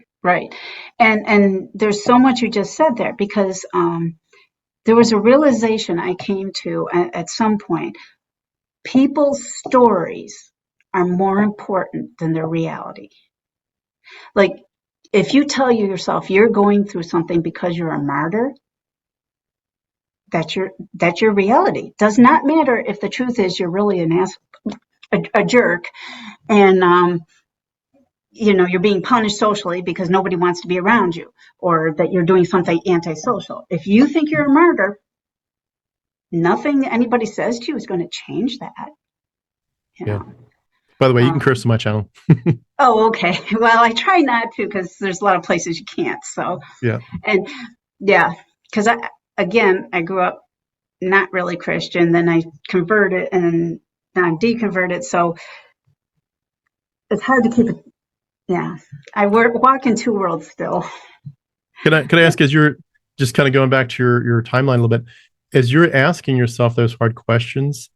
And there's so much you just said there, because there was a realization I came to at some point. People's stories are more important than their reality. Like, if you tell yourself you're going through something because you're a martyr, that's your reality. Does not matter if the truth is you're really a jerk, and you're being punished socially because nobody wants to be around you, or that you're doing something antisocial. If you think you're a martyr, nothing anybody says to you is going to change that. Yeah. By the way, you can curse on my channel. Oh, okay. Well, I try not to, because there's a lot of places you can't. So yeah, and because I grew up not really Christian. Then I converted, and now I'm deconverted. So it's hard to keep it. Yeah, I walk in two worlds still. Can I ask, as you're just kind of going back to your timeline a little bit, as you're asking yourself those hard questions,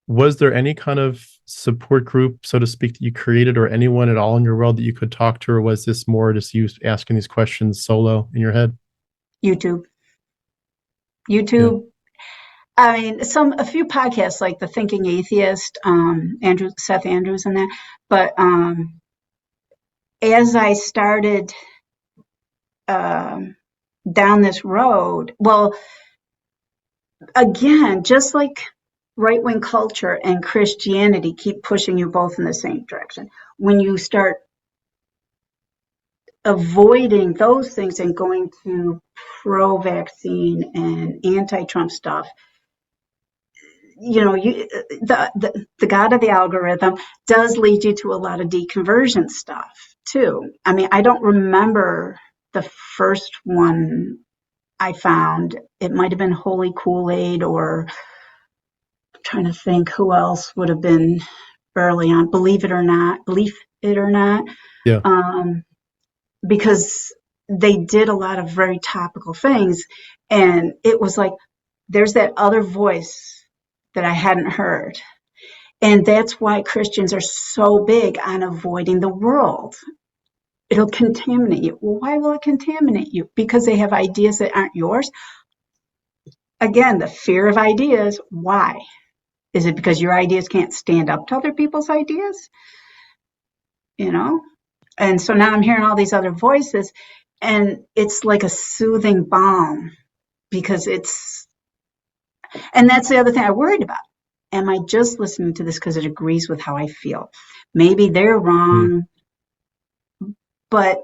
was there any kind of support group, so to speak, that you created, or anyone at all in your world that you could talk to, or was this more just you asking these questions solo in your head? YouTube. Yeah. I mean, a few podcasts like The Thinking Atheist, Seth Andrews and that. But as I started down this road, well, again, just like right-wing culture and Christianity keep pushing you both in the same direction. When you start avoiding those things and going to pro-vaccine and anti-Trump stuff, the God of the algorithm does lead you to a lot of deconversion stuff too. I mean, I don't remember the first one I found. It might have been Holy Kool-Aid, or I'm trying to think who else would have been early on. Believe It or Not. Yeah. Because they did a lot of very topical things, and it was like, there's that other voice that I hadn't heard. And that's why Christians are so big on avoiding the world. It'll contaminate you. Well, why will it contaminate you? Because they have ideas that aren't yours. Again, the fear of ideas. Why? Is it because your ideas can't stand up to other people's ideas? And so now I'm hearing all these other voices, and it's like a soothing balm, because and that's the other thing I worried about. Am I just listening to this because it agrees with how I feel? Maybe they're wrong, but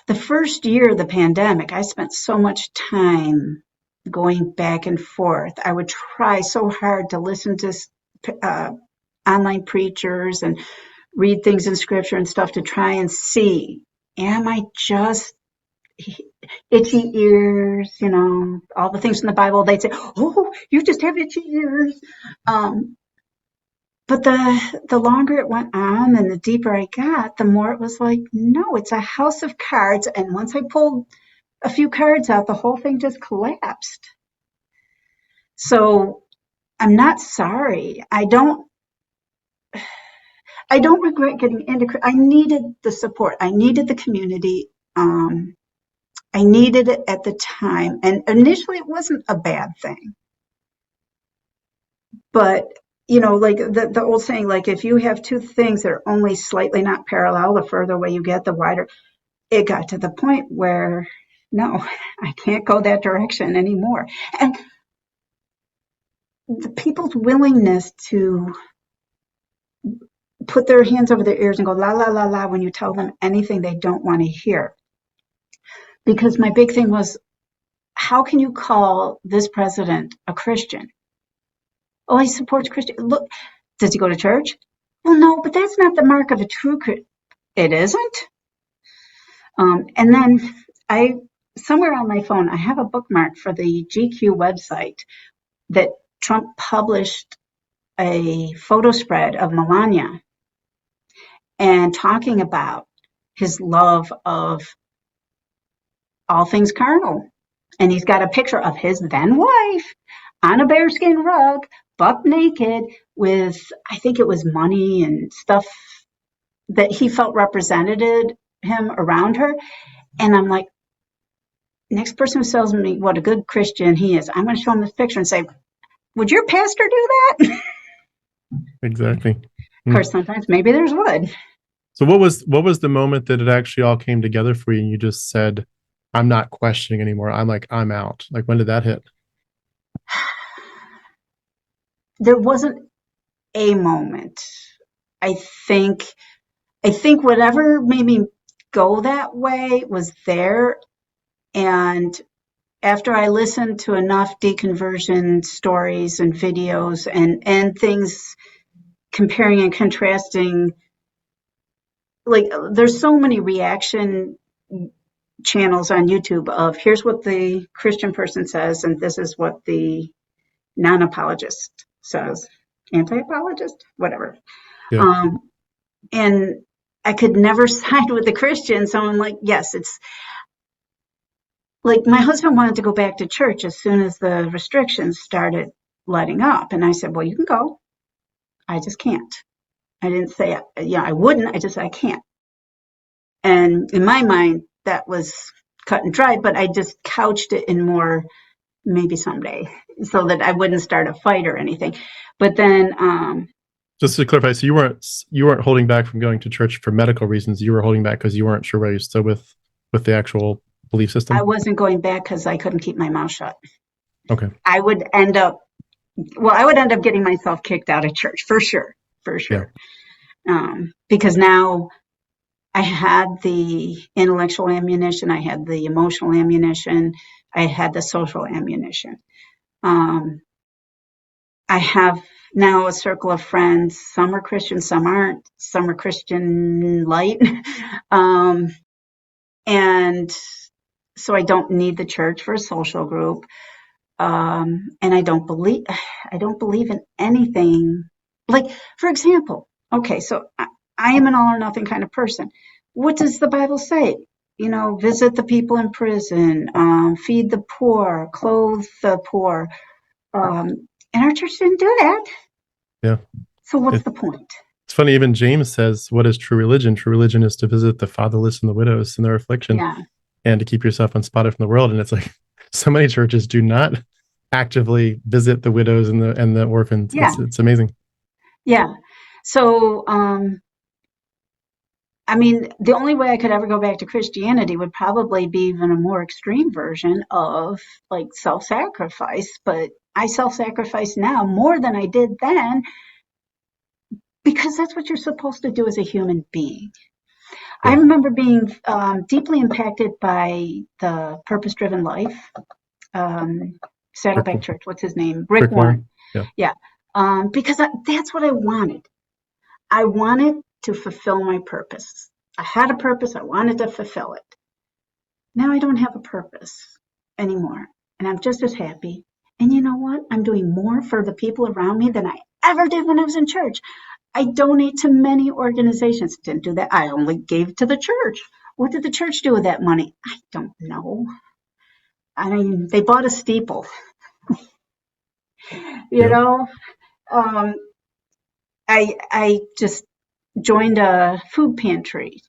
the first year of the pandemic, I spent so much time going back and forth. I would try so hard to listen to online preachers and read things in scripture and stuff to try and see, am I just itchy ears, all the things in the Bible, they'd say, oh, you just have itchy ears. But the longer it went on and the deeper I got, the more it was like, no, it's a house of cards. And once I pulled a few cards out, the whole thing just collapsed. So I'm not sorry. I don't regret getting into. I needed the support. I needed the community. I needed it at the time. And initially it wasn't a bad thing. But, like the old saying, like if you have two things that are only slightly not parallel, the further away you get, the wider. It got to the point where, no, I can't go that direction anymore. And the people's willingness to put their hands over their ears and go la la la la when you tell them anything they don't want to hear. Because my big thing was, how can you call this president a Christian? Oh, he supports Christian. Look, does he go to church? Well, no, but that's not the mark of a true Christian. It isn't. And then somewhere on my phone, I have a bookmark for the GQ website that Trump published a photo spread of Melania and talking about his love of all things carnal. And he's got a picture of his then wife on a bearskin rug, buck naked, with, I think it was money and stuff that he felt represented him around her. And I'm like, next person who tells me what a good Christian he is, I'm going to show him this picture and say, would your pastor do that? Exactly. Of course, sometimes maybe there's wood. So what was the moment that it actually all came together for you and you just said, I'm not questioning anymore. I'm out. Like, when did that hit? There wasn't a moment. I think whatever made me go that way was there. And after I listened to enough deconversion stories and videos and things comparing and contrasting, like there's so many reaction channels on YouTube of here's what the Christian person says and this is what the non-apologist says, anti-apologist, whatever. Yeah. And I could never side with the Christian, so I'm like, yes, it's like my husband wanted to go back to church as soon as the restrictions started letting up, and I said, well, you can go. I just can't. I didn't say, I wouldn't. I just said I can't. And in my mind, that was cut and dry, but I just couched it in more maybe someday so that I wouldn't start a fight or anything. But then, just to clarify, so you weren't holding back from going to church for medical reasons. You were holding back because you weren't sure where you stood with the actual belief system. I wasn't going back because I couldn't keep my mouth shut. Okay. I would end up getting myself kicked out of church for sure. Yeah. Because now I had the intellectual ammunition, I had the emotional ammunition, I had the social ammunition. Um, I have now a circle of friends. Some are Christian, some aren't. Some are Christian light. um, and so I don't need the church for a social group. And I don't believe in anything. Like, for example, okay, so I am an all or nothing kind of person. What does the Bible say? You know, visit the people in prison, feed the poor, clothe the poor. And our church didn't do that. Yeah. So what's It, the point? it's funny, even James says, what is true religion? True religion is to visit the fatherless and the widows in their affliction Yeah, and to keep yourself unspotted from the world. And it's like so many churches do not actively visit the widows and the orphans. yeah, It's amazing. yeah. So, I mean, the only way I could ever go back to Christianity would probably be even a more extreme version of like self-sacrifice. But I self-sacrifice now more than I did then because that's what you're supposed to do as a human being. I Yeah. remember being deeply impacted by the Purpose Driven Life, Rick, Saddleback Church. What's his name? Rick Rick Warren. Warren. Yeah. Yeah. Because that's what I wanted. I wanted to fulfill my purpose. I had a purpose. I wanted to fulfill it. Now I don't have a purpose anymore. And I'm just as happy. And you know what? I'm doing more for the people around me than I ever did when I was in church. I donate to many organizations. Didn't do that. I only gave to the church. What did the church do with that money? I don't know. I mean, they bought a steeple, you Yeah. know. Um, I just joined a food pantry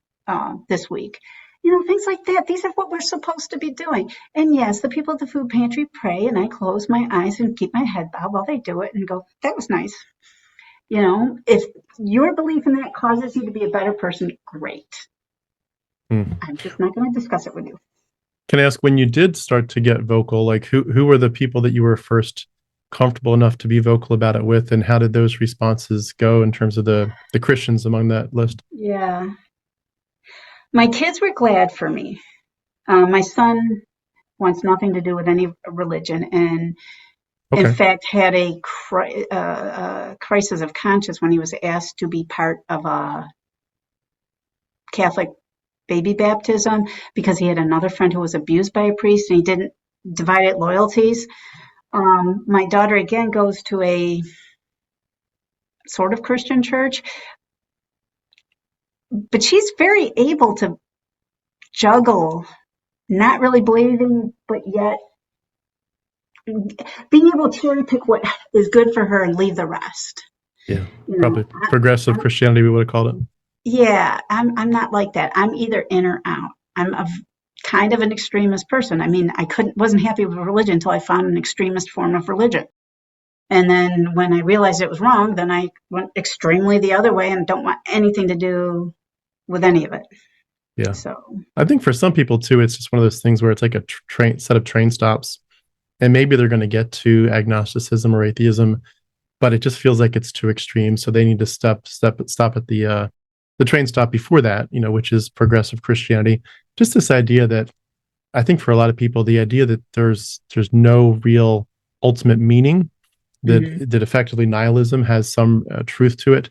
this week. You know, things like that. These are what we're supposed to be doing. And yes, the people at the food pantry pray, and I close my eyes and keep my head bowed while they do it and go, that was nice. You know, if your belief in that causes you to be a better person, great. Hmm. I'm just not going to discuss it with you. Can I ask, when you did start to get vocal, like who were the people that you were first comfortable enough to be vocal about it with, and how did those responses go in terms of the Christians among that list? Yeah. My kids were glad for me. My son wants nothing to do with any religion, and in Okay. fact had a crisis of conscience when he was asked to be part of a Catholic baby baptism because he had another friend who was abused by a priest and he didn't divide loyalties. My daughter again goes to a sort of Christian church, but she's very able to juggle not really believing, but yet being able to cherry pick what is good for her and leave the rest. Yeah. You know, Probably progressive Christianity, we would have called it. yeah, I'm not like that. I'm either in or out. I'm a kind of an extremist person. I mean, I wasn't happy with religion until I found an extremist form of religion. And then when I realized it was wrong, then I went extremely the other way and don't want anything to do with any of it. Yeah. So, I think for some people too, it's just one of those things where it's like a train set of train stops, and maybe they're going to get to agnosticism or atheism, but it just feels like it's too extreme. So they need to stop at the train stop before that, which is progressive Christianity. Just this idea that I think for a lot of people, the idea that there's no real ultimate meaning, mhm. that effectively nihilism has some truth to it,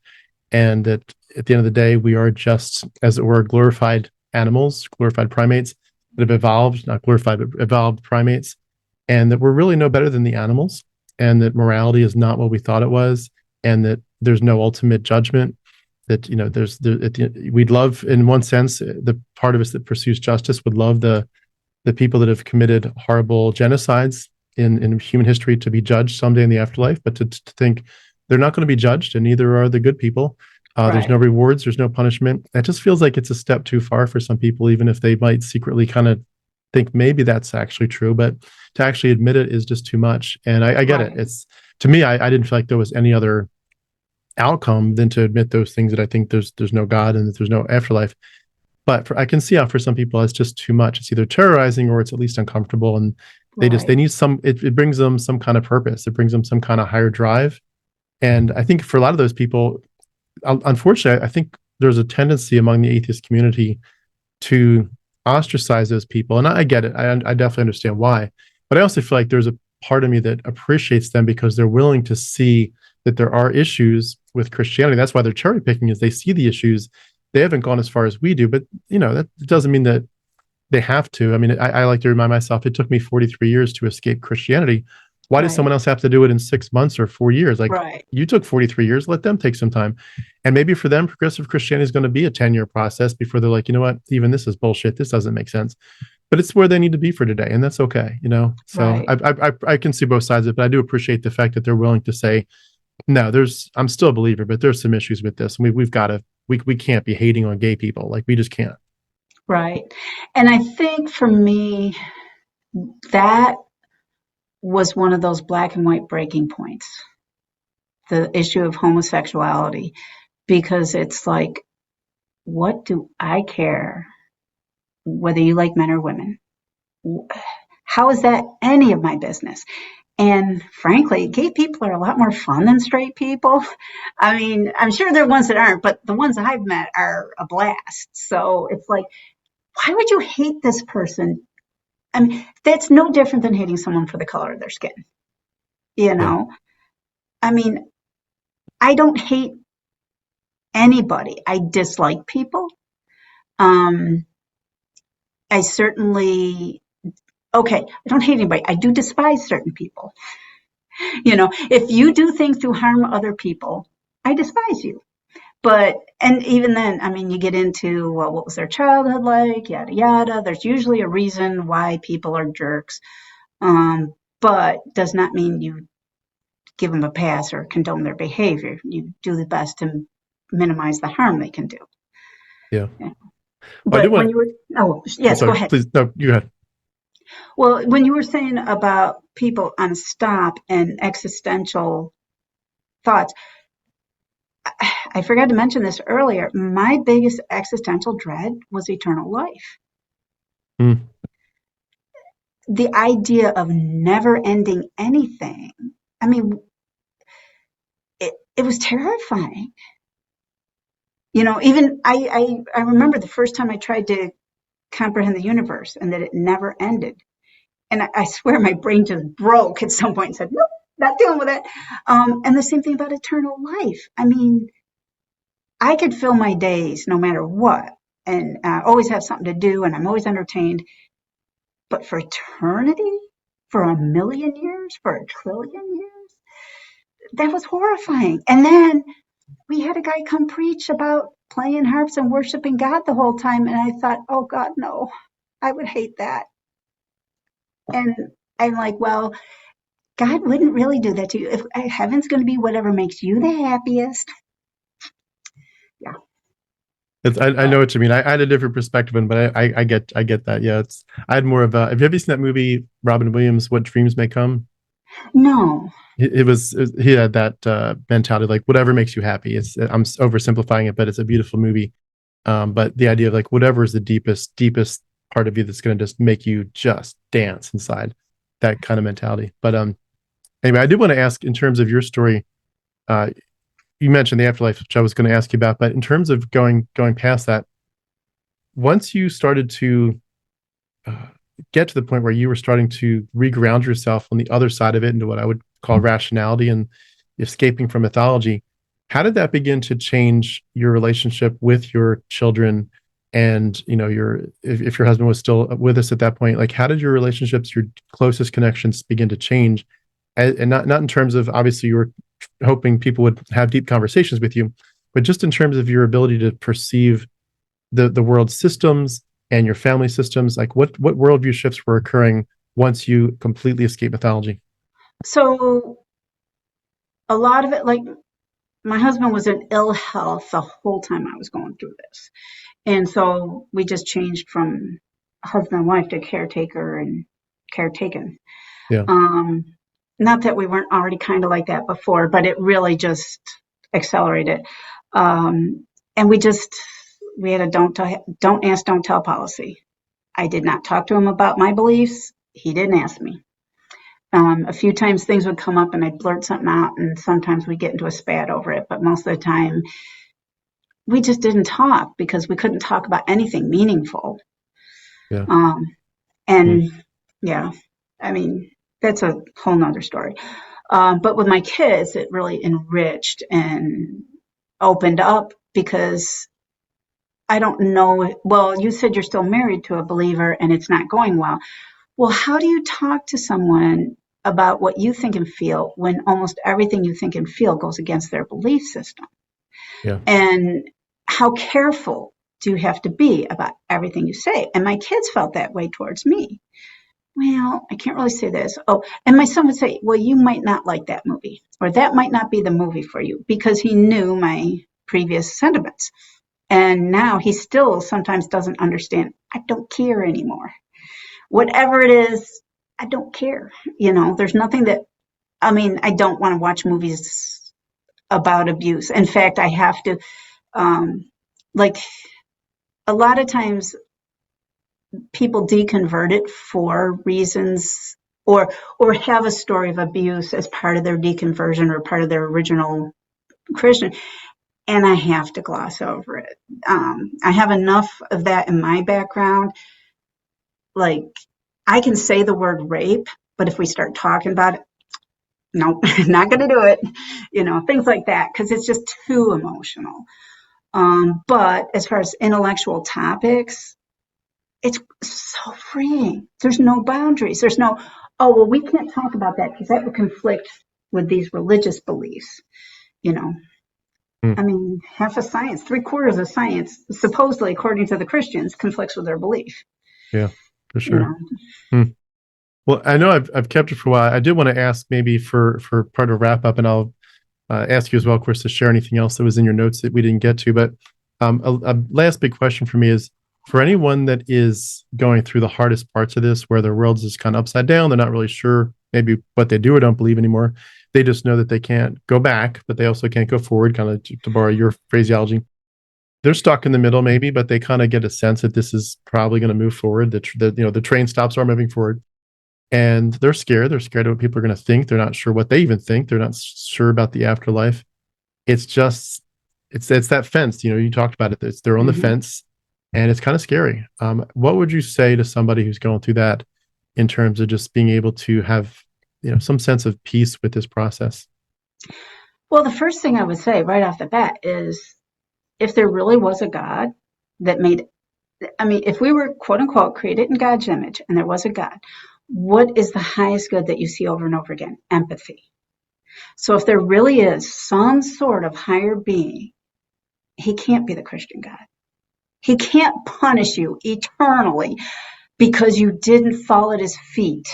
and that at the end of the day, we are just, as it were, glorified animals, glorified primates that have evolved, not glorified, but evolved primates, and that we're really no better than the animals, and that morality is not what we thought it was, and that there's no ultimate judgment. That we'd love, in one sense, the part of us that pursues justice would love the people that have committed horrible genocides in human history to be judged someday in the afterlife, but to think they're not going to be judged, and neither are the good people. There's no Right, rewards, there's no punishment. It just feels like it's a step too far for some people, even if they might secretly kind of think maybe that's actually true, but to actually admit it is just too much. And I get it. right, It's, to me, I didn't feel like there was any other outcome than to admit those things, that I think there's no God and that there's no afterlife. But I can see how for some people it's just too much. It's either terrorizing or it's at least uncomfortable, and they right. need some. It brings them some kind of purpose. It brings them some kind of higher drive. And I think for a lot of those people, unfortunately, I think there's a tendency among the atheist community to ostracize those people. And I get it. I definitely understand why. But I also feel like there's a part of me that appreciates them because they're willing to see that there are issues with Christianity. That's why they're cherry picking, is they see the issues. They haven't gone as far as we do, but that doesn't mean that they have to. I mean, I like to remind myself, it took me 43 years to escape Christianity. Why does someone Right. else have to do it in 6 months or 4 years? Like, Right. you took 43 years, let them take some time. And maybe for them, progressive Christianity is going to be a 10-year process before they're like, you know what, even this is bullshit. This doesn't make sense. But it's where they need to be for today. And that's okay. So Right. I can see both sides of it, but I do appreciate the fact that they're willing to say, no, I'm still a believer, but there's some issues with this. And we've got to, we can't be hating on gay people. Like, we just can't. Right. And I think for me, that was one of those black and white breaking points, the issue of homosexuality, because it's like, what do I care whether you like men or women? How is that any of my business? And frankly, gay people are a lot more fun than straight people. I mean, I'm sure there are ones that aren't, but the ones I've met are a blast. So it's like, why would you hate this person? I mean, that's no different than hating someone for the color of their skin. You Yeah. know, I mean, I don't hate anybody. I dislike people. Um, I certainly, okay, I don't hate anybody. I do despise certain people. If you do things to harm other people, I despise you. But, and even then, I mean, you get into, well, what was their childhood like, yada, yada. There's usually a reason why people are jerks, but does not mean you give them a pass or condone their behavior. You do the best to minimize the harm they can do. Yeah. Yeah. Well, I do But when want you were, oh, to, yes, go sorry, ahead. please. No, you had. Well, when you were saying about people on stop and existential thoughts, I forgot to mention this earlier. My biggest existential dread was eternal life. Mm, The idea of never ending anything. I mean, it was terrifying. Even I remember the first time I tried to comprehend the universe and that it never ended. And I swear my brain just broke at some point and said, nope, not dealing with it. And the same thing about eternal life. I mean, I could fill my days no matter what and always have something to do and I'm always entertained. But for eternity, for a million years, for a trillion years, that was horrifying. And then we had a guy come preach about playing harps and worshiping God the whole time. And I thought, oh God, no, I would hate that. And I'm like, well, God wouldn't really do that to you. If heaven's going to be whatever makes you the happiest. Yeah. I know what you mean. I had a different perspective, but I get that. Yeah, I had more of a. Have you ever seen that movie, Robin Williams, What Dreams May Come? No. He had that mentality, like whatever makes you happy. I'm oversimplifying it, but it's a beautiful movie. But the idea of like whatever is the deepest part of you that's going to just make you just dance inside, that kind of mentality. But anyway, I did want to ask in terms of your story. Uh, you mentioned the afterlife, which I was going to ask you about, but in terms of going past that, once you started to uh, get to the point where you were starting to reground yourself on the other side of it into what I would call rationality and escaping from mythology, how did that begin to change your relationship with your children? And if your husband was still with us at that point, like how did your relationships, your closest connections, begin to change? And not in terms of, obviously you were hoping people would have deep conversations with you, but just in terms of your ability to perceive the world systems and your family systems, like what worldview shifts were occurring once you completely escape mythology? So a lot of it, like my husband was in ill health the whole time I was going through this. And so we just changed from husband and wife to caretaker and caretaken. Yeah. Um, Not that we weren't already kind of like that before, but it really just accelerated. And we had a don't ask, don't tell policy. I did not talk to him about my beliefs. He didn't ask me. A few times things would come up and I'd blurt something out, and sometimes we'd get into a spat over it. But most of the time, we just didn't talk because we couldn't talk about anything meaningful. Yeah. Um, Mm. and yeah, I mean, that's a whole nother story. But with my kids, it really enriched and opened up because I don't know. Well, you said you're still married to a believer and it's not going well. Well, how do you talk to someone about what you think and feel when almost everything you think and feel goes against their belief system? Yeah. And how careful do you have to be about everything you say? And my kids felt that way towards me. Well, I can't really say this. Oh, and my son would say, well, you might not like that movie, or that might not be the movie for you, because he knew my previous sentiments. And now he still sometimes doesn't understand. I don't care anymore. Whatever it is, I don't care. There's nothing that, I mean, I don't want to watch movies about abuse. In fact, I have to, like, a lot of times people deconvert it for reasons, or have a story of abuse as part of their deconversion or part of their original Christian, and I have to gloss over it. I have enough of that in my background. Like, I can say the word rape, but if we start talking about it, no, not going to do it. Things like that, because it's just too emotional. But as far as intellectual topics, it's so freeing. There's no boundaries. There's no, oh, well, we can't talk about that because that would conflict with these religious beliefs. You know, Mm. I mean, half of science, three-quarters of science, supposedly, according to the Christians, conflicts with their belief. Yeah, for You sure. know, Mm. Well, I know I've kept it for a while. I did want to ask maybe for part of wrap up, and I'll ask you as well, of course, to share anything else that was in your notes that we didn't get to. But a last big question for me is for anyone that is going through the hardest parts of this, where their world's just kind of upside down, they're not really sure maybe what they do or don't believe anymore. They just know that they can't go back, but they also can't go forward, kind of to borrow your phraseology. They're stuck in the middle, maybe, but they kind of get a sense that this is probably going to move forward. The train stops are moving forward, and they're scared. They're scared of what people are going to think. They're not sure what they even think. They're not sure about the afterlife. It's just it's that fence. You talked about it. They're on the mm-hmm. fence, and it's kind of scary. What would you say to somebody who's going through that in terms of just being able to have some sense of peace with this process? Well, the first thing I would say right off the bat is if there really was a God that made, I mean, if we were quote unquote created in God's image and there was a God, what is the highest good that you see over and over again? Empathy. So if there really is some sort of higher being, he can't be the Christian God. He can't punish you eternally because you didn't fall at his feet.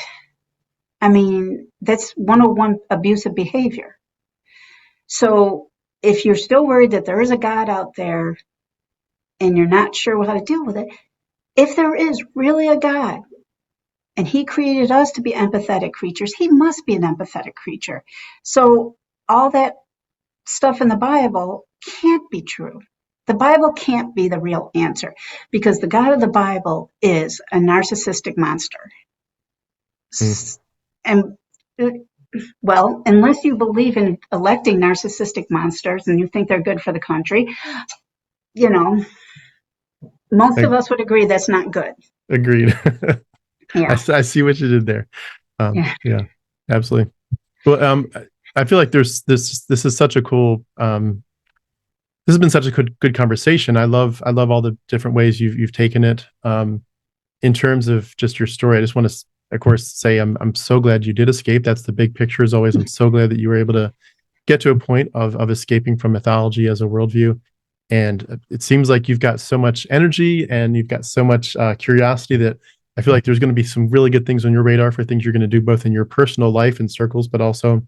I mean, that's 101 abusive behavior. So if you're still worried that there is a God out there and you're not sure how to deal with it, if there is really a God and he created us to be empathetic creatures, he must be an empathetic creature. So all that stuff in the Bible can't be true. The Bible can't be the real answer because the God of the Bible is a narcissistic monster. Mm. And well, unless you believe in electing narcissistic monsters and you think they're good for the country, you know, most of I us would agree that's not good. agreed. Yeah. I see what you did there. Yeah. Yeah, absolutely. Well, I feel like there's this is such a cool this has been such a good conversation. I love all the different ways you've taken it. In terms of just your story, I just want to, of course, say I'm so glad you did escape. That's the big picture. As always, I'm so glad that you were able to get to a point of escaping from mythology as a worldview. And it seems like you've got so much energy and you've got so much curiosity that I feel like there's going to be some really good things on your radar for things you're going to do both in your personal life and circles, but also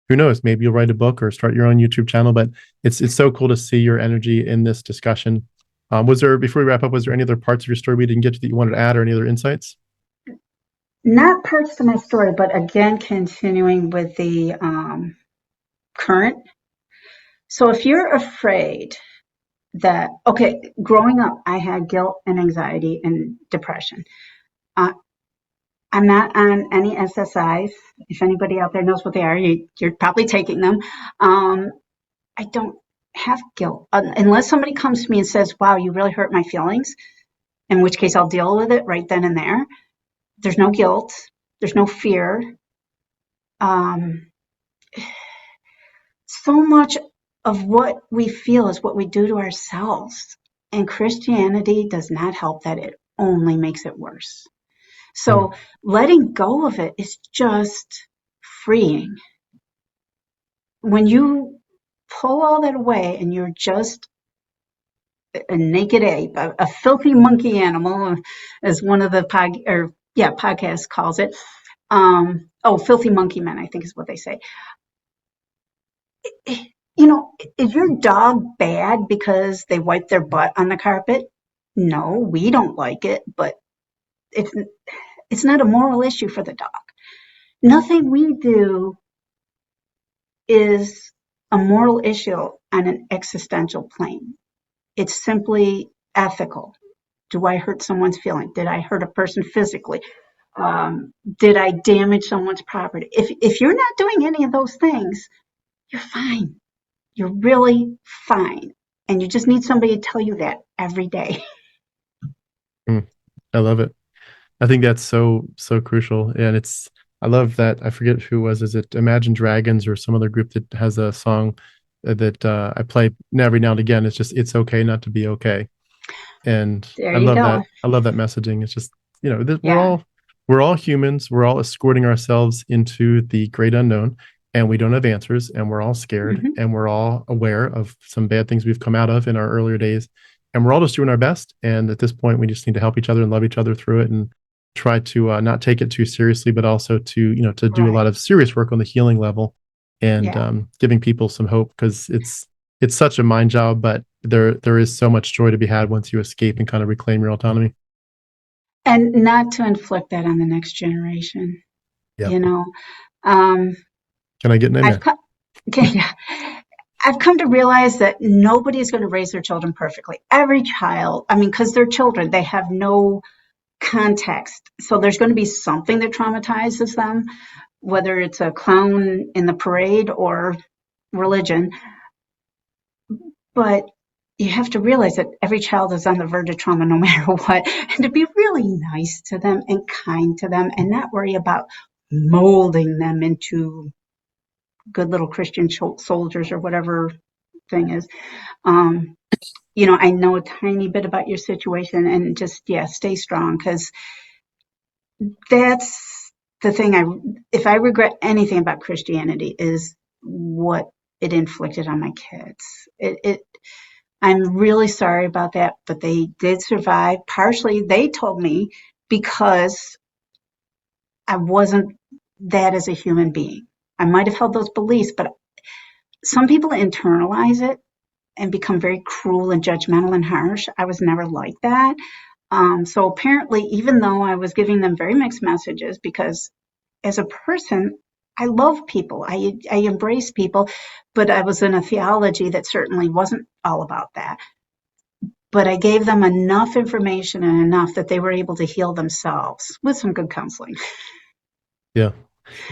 who knows, maybe you'll write a book or start your own YouTube channel. But it's so cool to see your energy in this discussion. Before we wrap up, was there any other parts of your story we didn't get to that you wanted to add or any other insights? Not parts to my story, but again, continuing with the current. So if you're afraid that, okay, growing up, I had guilt and anxiety and depression. Uh, I'm not on any SSIs. If anybody out there knows what they are, you're probably taking them. I don't have guilt unless somebody comes to me and says, wow, you really hurt my feelings, in which case I'll deal with it right then and there. There's no guilt. There's no fear. So much of what we feel is what we do to ourselves. And Christianity does not help that. It only makes it worse. So letting go of it is just freeing. When you pull all that away and you're just a naked ape, a filthy monkey animal, as one of the podcasts calls it. Filthy monkey men, I think is what they say. Is your dog bad because they wipe their butt on the carpet? No, we don't like it, but it's not a moral issue for the dog. Nothing we do is a moral issue on an existential plane. It's simply ethical. Do I hurt someone's feeling? Did I hurt a person physically? Did I damage someone's property? If you're not doing any of those things, you're fine. You're really fine. And you just need somebody to tell you that every day. I love it. I think that's so crucial. And I love that. I forget who was. Is it Imagine Dragons or some other group that has a song that I play every now and again? It's just, it's okay not to be okay. And I love that. I love that messaging. It's just, we're all humans. We're all escorting ourselves into the great unknown, and we don't have answers, and we're all scared, and we're all aware of some bad things we've come out of in our earlier days, and we're all just doing our best. And at this point, we just need to help each other and love each other through it, and try to not take it too seriously, but also to do a lot of serious work on the healing level, and giving people some hope, because it's such a mind job, but there is so much joy to be had once you escape and kind of reclaim your autonomy. And not to inflict that on the next generation. Yep. Can I get an amen? I've come to realize that nobody is going to raise their children perfectly. Every child, because they're children, they have no context. So there's going to be something that traumatizes them, whether it's a clown in the parade or religion. But you have to realize that every child is on the verge of trauma no matter what, and to be really nice to them and kind to them and not worry about molding them into good little Christian soldiers or whatever thing is. I know a tiny bit about your situation, and just, stay strong, because that's the thing. If I regret anything about Christianity, is what it inflicted on my kids. I'm really sorry about that, but they did survive. Partially, they told me because I wasn't that as a human being. I might have held those beliefs, but some people internalize it and become very cruel and judgmental and harsh. I was never like that. So apparently, even though I was giving them very mixed messages, because as a person, I love people. I embrace people, but I was in a theology that certainly wasn't all about that. But I gave them enough information and enough that they were able to heal themselves with some good counseling. Yeah.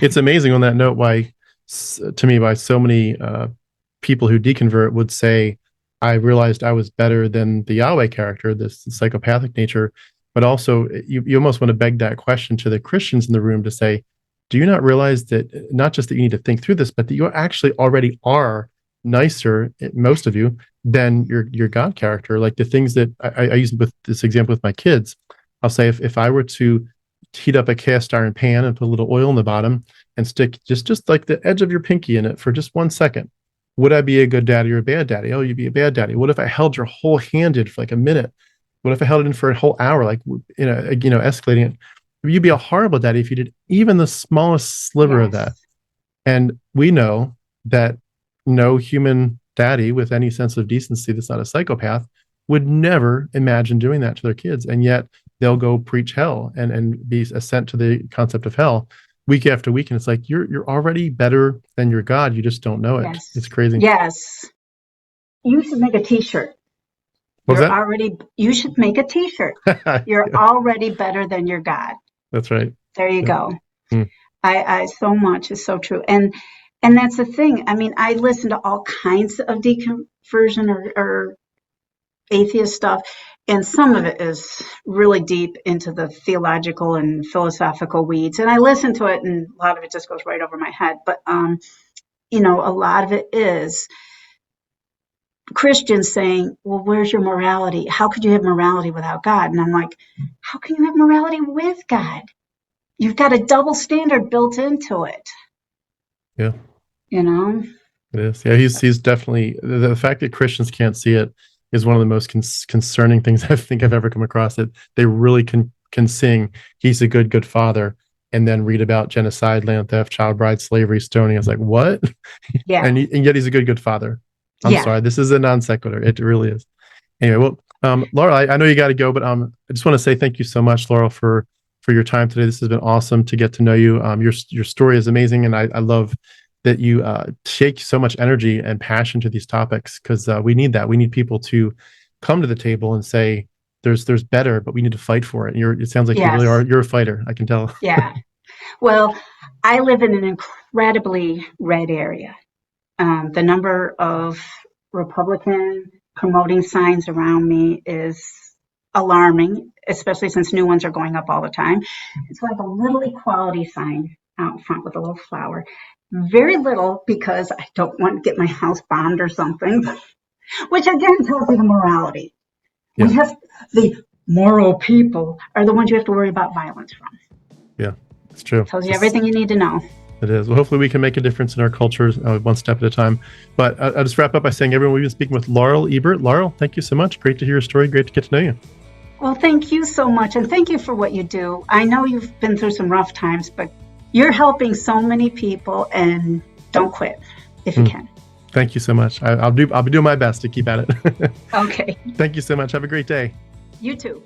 It's amazing on that note why so many people who deconvert would say, I realized I was better than the Yahweh character, this psychopathic nature. But also, you almost want to beg that question to the Christians in the room to say, do you not realize that not just that you need to think through this, but that you actually already are nicer, most of you, than your God character? Like the things that I use with this example with my kids, I'll say if I were to heat up a cast iron pan and put a little oil in the bottom and stick just like the edge of your pinky in it for just 1 second, would I be a good daddy or a bad daddy? Oh, you'd be a bad daddy. What if I held your whole hand in for like a minute? What if I held it in for a whole hour, like escalating it? You'd be a horrible daddy if you did even the smallest sliver of that. And we know that no human daddy with any sense of decency that's not a psychopath would never imagine doing that to their kids. And yet they'll go preach hell and be assent to the concept of hell week after week. And it's like, you're already better than your God. You just don't know it. Yes. It's crazy. Yes. You should make a t-shirt. You should make a t-shirt. You're already better than your God. That's right. There you go. I so much is so true. And And that's the thing. I mean, I listen to all kinds of deconversion or atheist stuff, and some of it is really deep into the theological and philosophical weeds. And I listen to it, and a lot of it just goes right over my head. But a lot of it is Christians saying, "Well, where's your morality? How could you have morality without God?" And I'm like, "How can you have morality with God? You've got a double standard built into it." Yeah. You know? It is. Yeah, he's definitely, the fact that Christians can't see it is one of the most concerning things I think I've ever come across. That they really can sing "He's a good father" and then read about genocide, land theft, child bride, slavery, stoning. I was like, what? Yeah. And yet he's a good father. I'm Yeah. sorry, this is a non sequitur. It really is. Anyway, well, Laurel, I know you got to go, but I just want to say thank you so much, Laurel, for your time today. This has been awesome to get to know you. Your story is amazing, and I love that you take so much energy and passion to these topics, because we need that. We need people to come to the table and say, there's better, but we need to fight for it. And it sounds like you really are. Yes. You're a fighter. I can tell. Yeah. Well, I live in an incredibly red area. The number of Republican promoting signs around me is alarming, especially since new ones are going up all the time. So I have a little equality sign out front with a little flower. Very little, because I don't want to get my house bombed or something, which again tells you the morality. Yeah. We have the moral people are the ones you have to worry about violence from. Yeah, it's true. Tells you everything you need to know. It is. Well, hopefully we can make a difference in our culture one step at a time. But I'll just wrap up by saying, everyone, we've been speaking with Laurel Ebert. Laurel, thank you so much. Great to hear your story. Great to get to know you. Well, thank you so much. And thank you for what you do. I know you've been through some rough times, but you're helping so many people, and don't quit if you can. Thank you so much. I'll be doing my best to keep at it. Okay. Thank you so much. Have a great day. You too.